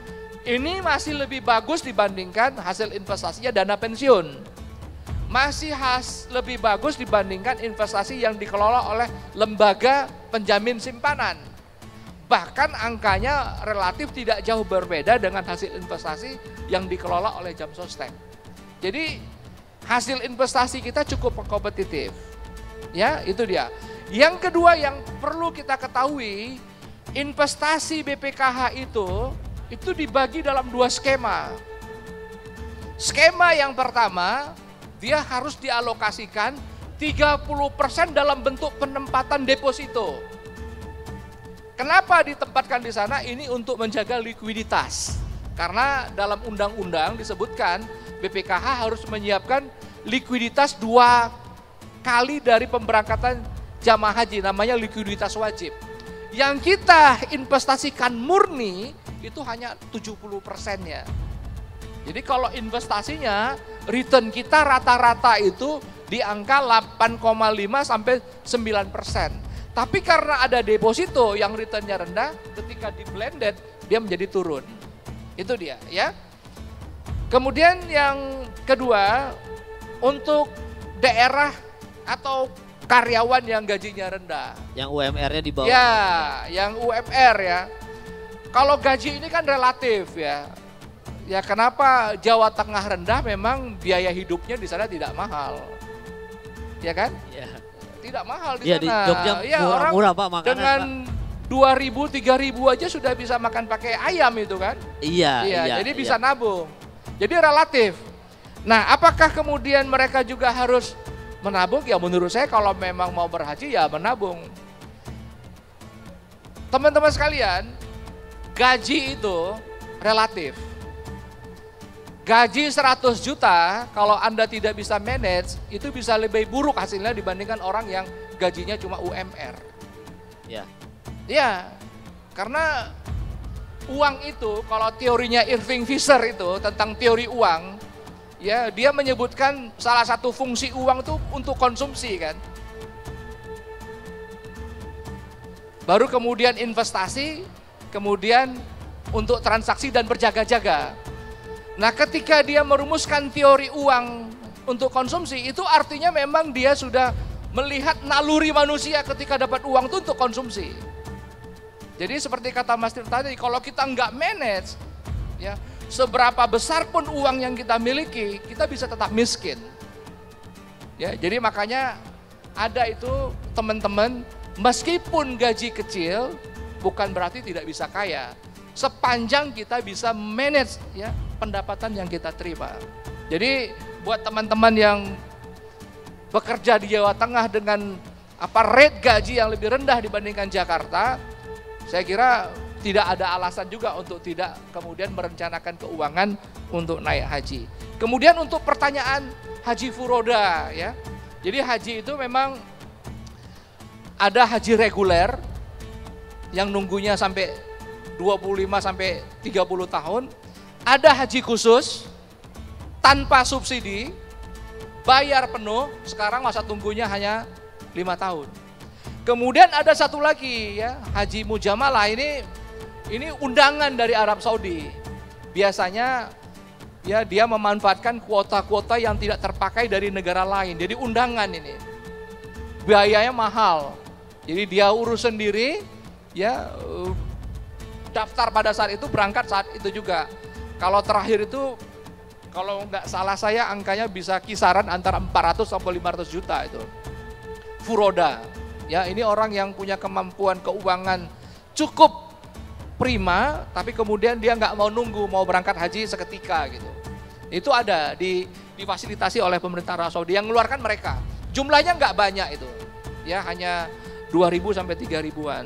Ini masih lebih bagus dibandingkan hasil investasinya dana pensiun. Masih lebih bagus dibandingkan investasi yang dikelola oleh lembaga penjamin simpanan. Bahkan angkanya relatif tidak jauh berbeda dengan hasil investasi yang dikelola oleh Jam Sostek. Jadi hasil investasi kita cukup kompetitif. Ya, itu dia. Yang kedua yang perlu kita ketahui, investasi BPKH itu dibagi dalam 2 skema. Skema yang pertama, dia harus dialokasikan 30% dalam bentuk penempatan deposito. Kenapa ditempatkan di sana? Ini untuk menjaga likuiditas. Karena dalam undang-undang disebutkan BPKH harus menyiapkan likuiditas 2 kali dari pemberangkatan jamaah haji, namanya likuiditas wajib. Yang kita investasikan murni itu hanya 70%-nya. Jadi kalau investasinya, return kita rata-rata itu di angka 8,5 sampai 9%. Tapi karena ada deposito yang returnnya rendah, ketika di blended dia menjadi turun. Itu dia ya. Kemudian yang kedua, untuk daerah atau karyawan yang gajinya rendah. Yang UMR-nya di bawah. Ya, yang UMR ya. Kalau gaji ini kan relatif ya. Ya kenapa Jawa Tengah rendah, memang biaya hidupnya di sana tidak mahal. Ya kan? Iya. Tidak mahal di Iya, sana. di Jogja Ya, murah-murah Pak makanan dengan Pak. 2.000, 3.000 aja sudah bisa makan pakai ayam itu kan? Iya, jadi bisa nabung. Jadi relatif. Nah, apakah kemudian mereka juga harus menabung? Ya menurut saya kalau memang mau berhaji ya menabung. Teman-teman sekalian, gaji itu relatif. Gaji 100 juta kalau Anda tidak bisa manage, itu bisa lebih buruk hasilnya dibandingkan orang yang gajinya cuma UMR. Ya. Ya, karena uang itu, kalau teorinya Irving Fisher itu tentang teori uang, ya dia menyebutkan salah satu fungsi uang itu untuk konsumsi kan. Baru kemudian investasi, kemudian untuk transaksi dan berjaga-jaga. Nah, ketika dia merumuskan teori uang untuk konsumsi, itu artinya memang dia sudah melihat naluri manusia ketika dapat uang itu untuk konsumsi. Jadi seperti kata Mas Tir tadi, kalau kita nggak manage, ya seberapa besar pun uang yang kita miliki, kita bisa tetap miskin. Ya, jadi makanya ada itu teman-teman, meskipun gaji kecil, bukan berarti tidak bisa kaya. Sepanjang kita bisa manage ya pendapatan yang kita terima. Jadi buat teman-teman yang bekerja di Jawa Tengah dengan rate gaji yang lebih rendah dibandingkan Jakarta, saya kira tidak ada alasan juga untuk tidak kemudian merencanakan keuangan untuk naik haji. Kemudian untuk pertanyaan haji furoda ya. Jadi haji itu memang ada haji reguler yang nunggunya sampai 25 sampai 30 tahun. Ada haji khusus tanpa subsidi, bayar penuh, sekarang masa tunggunya hanya 5 tahun. Kemudian ada satu lagi ya, haji mujamalah, ini undangan dari Arab Saudi. Biasanya ya dia memanfaatkan kuota-kuota yang tidak terpakai dari negara lain. Jadi undangan ini. Biayanya mahal. Jadi dia urus sendiri ya, daftar pada saat itu, berangkat saat itu juga. Kalau terakhir itu, kalau nggak salah saya angkanya bisa kisaran antara 400 sampai 500 juta itu. Furoda. Ya, ini orang yang punya kemampuan keuangan cukup prima, tapi kemudian dia nggak mau nunggu, mau berangkat haji seketika gitu. Itu ada difasilitasi oleh pemerintah Arab Saudi yang mengeluarkan mereka. Jumlahnya nggak banyak itu. Ya, hanya 2.000 sampai 3.000-an.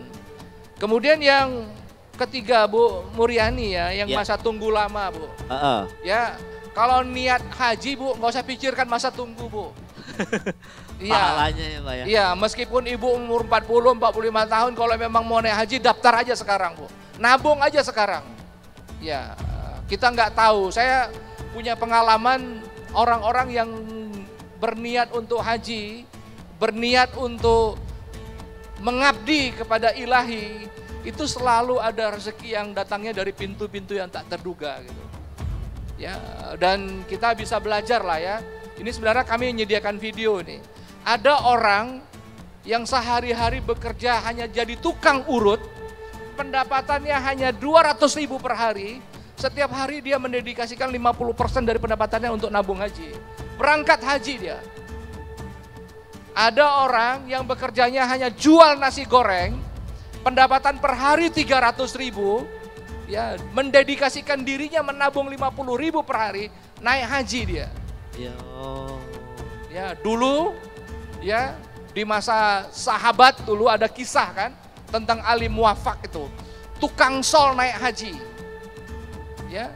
Kemudian yang ketiga Bu Muriani ya, yang masa tunggu lama Bu. Ya, kalau niat haji Bu, nggak usah pikirkan masa tunggu Bu. Iya. Pahalanya ya Pak ya. Iya, meskipun Ibu umur 40, 45 tahun, kalau memang mau naik haji, daftar aja sekarang Bu. Nabung aja sekarang. Ya, kita nggak tahu. Saya punya pengalaman orang-orang yang berniat untuk haji, berniat untuk mengabdi kepada ilahi, itu selalu ada rezeki yang datangnya dari pintu-pintu yang tak terduga gitu. Ya, dan kita bisa belajar lah ya. Ini sebenarnya kami menyediakan video nih. Ada orang yang sehari-hari bekerja hanya jadi tukang urut, pendapatannya hanya 200.000 per hari. Setiap hari dia mendedikasikan 50% dari pendapatannya untuk nabung haji. Berangkat haji dia. Ada orang yang bekerjanya hanya jual nasi goreng, pendapatan per hari 300.000, ya, mendedikasikan dirinya menabung 50.000 per hari, naik haji dia. Ya, dulu ya di masa sahabat dulu ada kisah kan tentang Ali Muwafaq itu, tukang sol naik haji. Ya.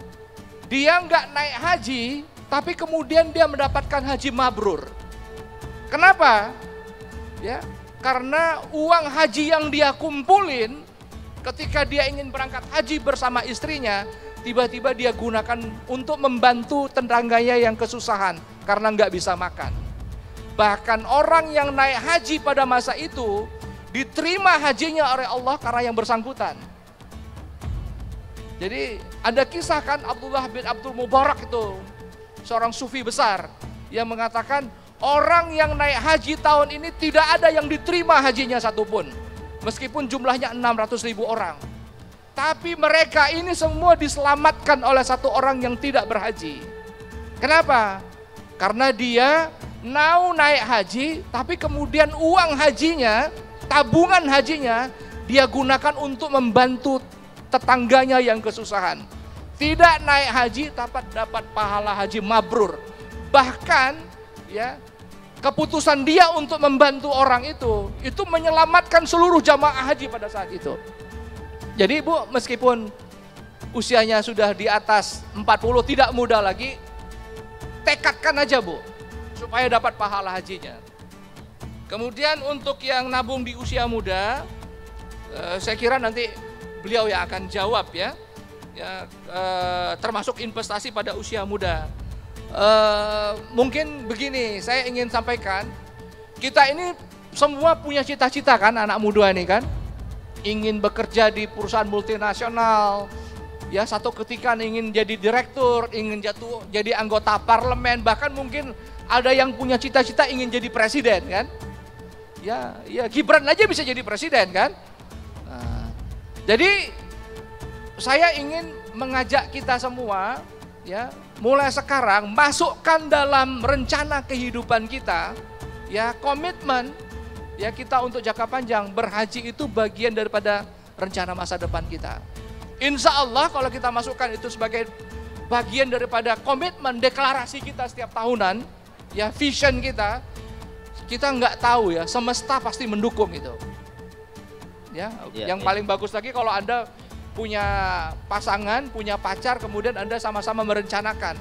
Dia nggak naik haji, tapi kemudian dia mendapatkan haji mabrur. Kenapa? Ya, karena uang haji yang dia kumpulin ketika dia ingin berangkat haji bersama istrinya, tiba-tiba dia gunakan untuk membantu tetangganya yang kesusahan karena nggak bisa makan. Bahkan orang yang naik haji pada masa itu diterima hajinya oleh Allah karena yang bersangkutan. Jadi ada kisah kan Abdullah bin Abdul Mubarak itu, seorang sufi besar yang mengatakan orang yang naik haji tahun ini tidak ada yang diterima hajinya satupun. Meskipun jumlahnya 600.000 orang. Tapi mereka ini semua diselamatkan oleh satu orang yang tidak berhaji. Kenapa? Karena dia mau naik haji, tapi kemudian uang hajinya, tabungan hajinya, dia gunakan untuk membantu tetangganya yang kesusahan. Tidak naik haji, tapi dapat pahala haji mabrur. Bahkan, ya, keputusan dia untuk membantu orang itu menyelamatkan seluruh jamaah haji pada saat itu. Jadi Bu, meskipun usianya sudah di atas 40, tidak muda lagi, tekadkan aja Bu, supaya dapat pahala hajinya. Kemudian untuk yang nabung di usia muda, saya kira nanti beliau yang akan jawab ya, termasuk investasi pada usia muda. Mungkin begini, saya ingin sampaikan, kita ini semua punya cita-cita kan, anak muda ini kan, ingin bekerja di perusahaan multinasional, ya satu ketika ingin jadi direktur, ingin jadi anggota parlemen, bahkan mungkin ada yang punya cita-cita ingin jadi presiden kan, ya Gibran aja bisa jadi presiden kan. Nah, jadi saya ingin mengajak kita semua, ya, mulai sekarang masukkan dalam rencana kehidupan kita, ya, komitmen, ya, kita untuk jangka panjang. Berhaji itu bagian daripada rencana masa depan kita. Insya Allah kalau kita masukkan itu sebagai bagian daripada komitmen deklarasi kita setiap tahunan, ya, vision kita nggak tahu ya, semesta pasti mendukung itu. Ya, yang paling bagus lagi kalau Anda punya pasangan, punya pacar, kemudian Anda sama-sama merencanakan.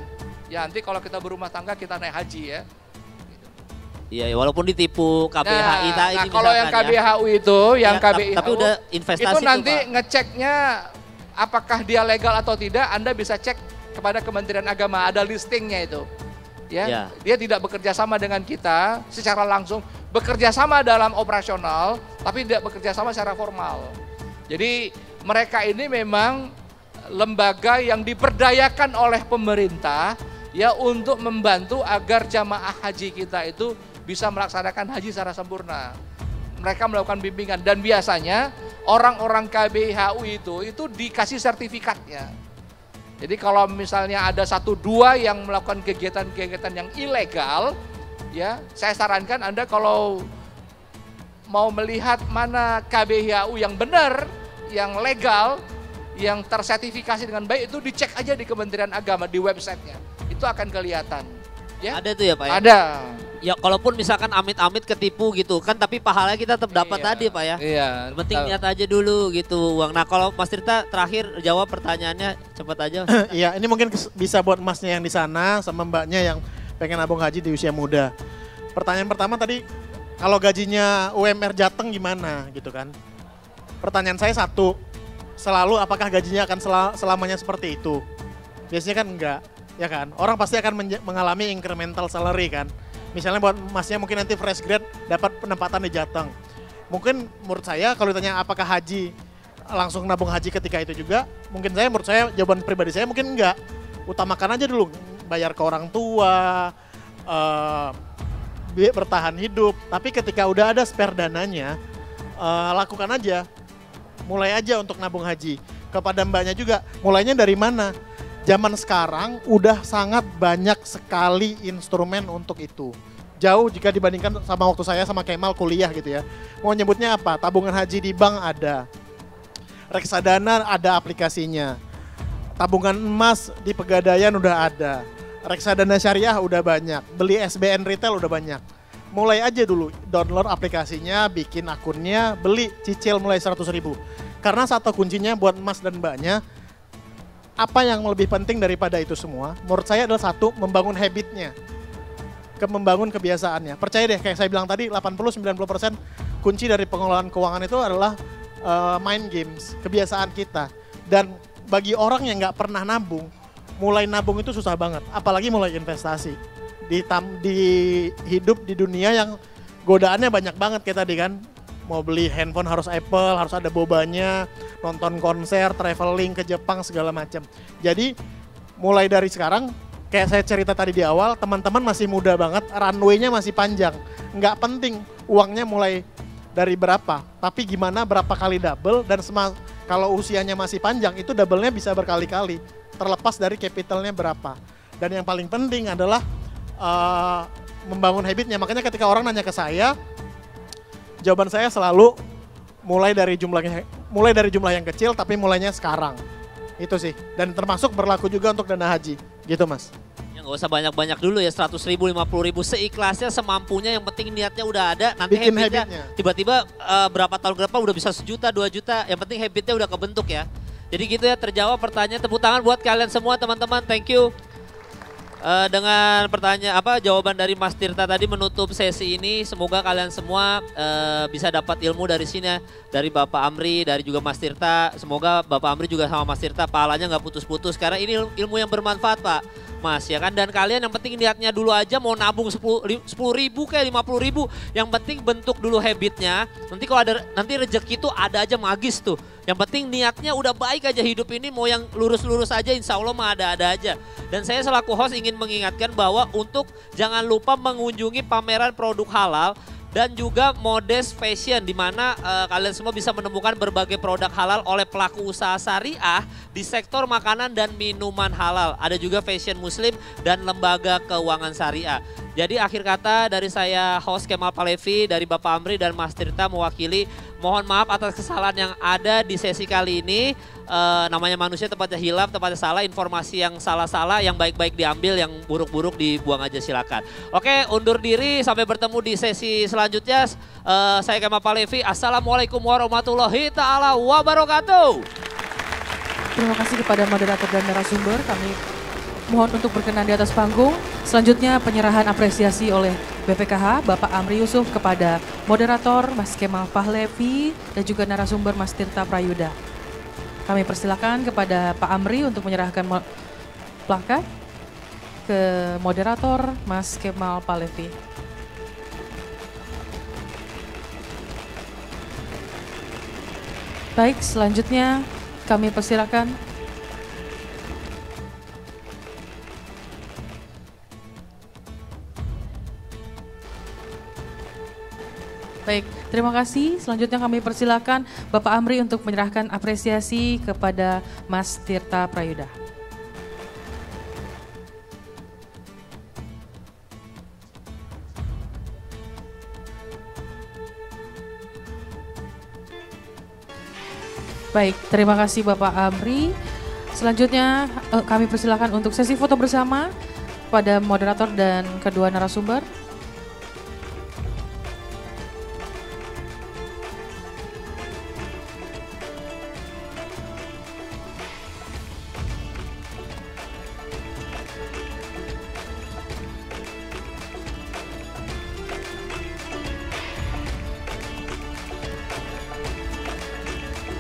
Ya, nanti kalau kita berumah tangga kita naik haji ya. Iya, walaupun ditipu KBHI tadi. Nah, kalau yang KBHU itu, yang KBHU, tapi udah investasi itu nanti Pak, ngeceknya apakah dia legal atau tidak, Anda bisa cek kepada Kementerian Agama, ada listingnya itu. Ya, dia tidak bekerja sama dengan kita secara langsung, bekerja sama dalam operasional, tapi tidak bekerja sama secara formal. Jadi mereka ini memang lembaga yang diperdayakan oleh pemerintah ya untuk membantu agar jamaah haji kita itu bisa melaksanakan haji secara sempurna. Mereka melakukan bimbingan dan biasanya orang-orang KBHU itu dikasih sertifikatnya. Jadi kalau misalnya ada 1-2 yang melakukan kegiatan-kegiatan yang ilegal, ya saya sarankan Anda kalau mau melihat mana KBHU yang benar, yang legal, yang tersertifikasi dengan baik, itu dicek aja di Kementerian Agama di websitenya. Itu akan kelihatan. Ya? Ada tuh ya Pak ya? Ada. Ya kalaupun misalkan amit-amit ketipu gitu kan, tapi pahala kita tetap dapat tadi Pak ya. Iya. Yang penting niat aja dulu gitu uang. Nah kalau Mas Tirta terakhir jawab pertanyaannya cepat aja. Iya, ini mungkin bisa buat Masnya yang di sana sama Mbaknya yang pengen nabung haji di usia muda. Pertanyaan pertama tadi, kalau gajinya UMR Jateng gimana gitu kan? Pertanyaan saya satu, selalu apakah gajinya akan selamanya seperti itu? Biasanya kan enggak, ya kan? Orang pasti akan mengalami incremental salary kan? Misalnya buat masnya mungkin nanti fresh grad dapat penempatan di Jateng. Mungkin menurut saya kalau ditanya apakah haji langsung nabung haji ketika itu juga, menurut saya jawaban pribadi saya mungkin enggak. Utamakan aja dulu bayar ke orang tua, bertahan hidup. Tapi ketika udah ada spare dananya, lakukan aja. Mulai aja untuk nabung haji. Kepada mbaknya juga, mulainya dari mana? Zaman sekarang udah sangat banyak sekali instrumen untuk itu. Jauh jika dibandingkan sama waktu saya sama Kemal kuliah gitu ya. Mau nyebutnya apa? Tabungan haji di bank ada. Reksadana ada aplikasinya. Tabungan emas di Pegadaian udah ada. Reksadana syariah udah banyak. Beli SBN retail udah banyak. Mulai aja dulu, download aplikasinya, bikin akunnya, beli, cicil mulai 100.000. Karena satu kuncinya buat Mas dan Mbaknya, apa yang lebih penting daripada itu semua, menurut saya adalah satu, membangun habitnya. Membangun kebiasaannya. Percaya deh, kayak saya bilang tadi, 80-90% kunci dari pengelolaan keuangan itu adalah main games, kebiasaan kita. Dan bagi orang yang nggak pernah nabung, mulai nabung itu susah banget, apalagi mulai investasi. Di hidup di dunia yang godaannya banyak banget kayak tadi kan. Mau beli handphone harus Apple, harus ada bobanya, nonton konser, traveling ke Jepang segala macam. Jadi mulai dari sekarang, kayak saya cerita tadi di awal, teman-teman masih muda banget, runway-nya masih panjang. Nggak penting uangnya mulai dari berapa, tapi gimana berapa kali double, dan kalau usianya masih panjang, itu double-nya bisa berkali-kali, terlepas dari capitalnya berapa. Dan yang paling penting adalah membangun habitnya. Makanya ketika orang nanya ke saya, jawaban saya selalu mulai dari jumlah yang kecil, tapi mulainya sekarang. Itu sih. Dan termasuk berlaku juga untuk dana haji. Gitu Mas. Ya nggak usah banyak-banyak dulu ya, 100.000, 50.000, seikhlasnya, semampunya, yang penting niatnya udah ada. Nanti bikin habitnya tiba-tiba berapa tahun ke depan udah bisa 1 juta, 2 juta. Yang penting habitnya udah kebentuk ya. Jadi gitu ya, terjawab pertanyaan. Tepuk tangan buat kalian semua teman-teman, thank you. Dengan jawaban dari Mas Tirta tadi menutup sesi ini. Semoga kalian semua bisa dapat ilmu dari sini ya. Dari Bapak Amri, dari juga Mas Tirta. Semoga Bapak Amri juga sama Mas Tirta pahalanya nggak putus-putus. Karena ini ilmu yang bermanfaat Pak Mas ya kan. Dan kalian yang penting niatnya dulu aja, mau nabung 10.000 kayak 50.000. Yang penting bentuk dulu habitnya. Nanti kalau ada rezeki itu ada aja magis tuh. Yang penting niatnya udah baik aja, hidup ini mau yang lurus-lurus aja, insya Allah mah ada-ada aja. Dan saya selaku host ingin mengingatkan bahwa untuk jangan lupa mengunjungi pameran produk halal dan juga Modest Fashion, di mana kalian semua bisa menemukan berbagai produk halal oleh pelaku usaha syariah di sektor makanan dan minuman halal. Ada juga fashion muslim dan lembaga keuangan syariah. Jadi akhir kata dari saya host Kemal Palevi, dari Bapak Amri dan Mas Tirta mewakili. Mohon maaf atas kesalahan yang ada di sesi kali ini. Namanya manusia, tempatnya hilaf, tempatnya salah, informasi yang salah-salah, yang baik-baik diambil, yang buruk-buruk dibuang aja silakan. Oke, undur diri, sampai bertemu di sesi selanjutnya. Saya Kemal Palevi, assalamualaikum warahmatullahi ta'ala wabarakatuh. Terima kasih kepada moderator dan narasumber. Kami mohon untuk berkenan di atas panggung. Selanjutnya penyerahan apresiasi oleh BPKH Bapak Amri Yusuf kepada moderator Mas Kemal Pahlevi dan juga narasumber Mas Tirta Prayuda. Kami persilakan kepada Pak Amri untuk menyerahkan plakat ke moderator Mas Kemal Pahlevi. Baik, selanjutnya kami persilakan Baik, terima kasih. Selanjutnya kami persilakan Bapak Amri untuk menyerahkan apresiasi kepada Mas Tirta Prayuda. Baik, terima kasih Bapak Amri. Selanjutnya kami persilakan untuk sesi foto bersama pada moderator dan kedua narasumber.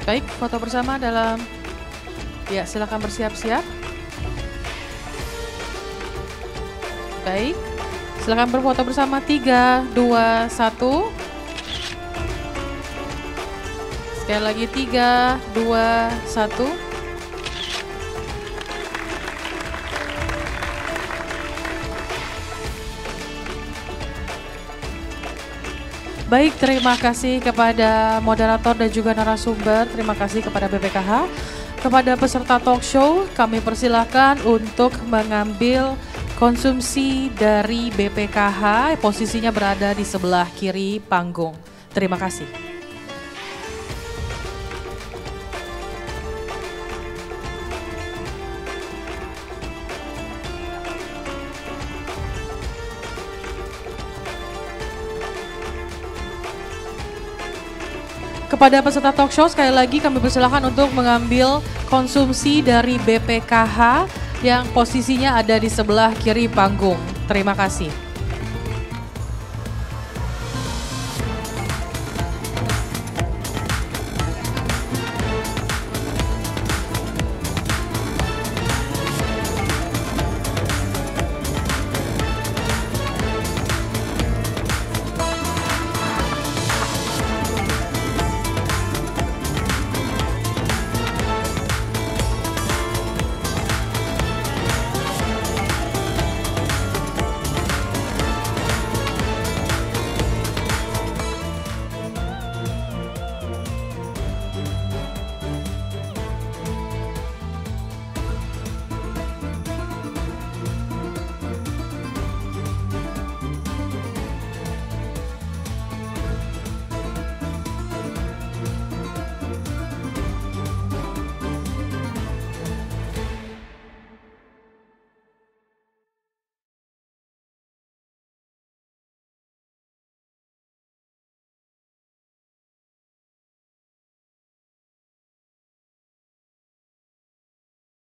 Baik, foto bersama dalam, ya silakan bersiap-siap. Baik, Silakan berfoto bersama 3, 2, 1. Sekali lagi 3, 2, 1. Baik, terima kasih kepada moderator dan juga narasumber. Terima kasih kepada BPKH. Kepada peserta talk show, kami persilahkan untuk mengambil konsumsi dari BPKH. Posisinya berada di sebelah kiri panggung. Terima kasih. Kepada peserta talk show, sekali lagi kami persilakan untuk mengambil konsumsi dari BPKH yang posisinya ada di sebelah kiri panggung. Terima kasih.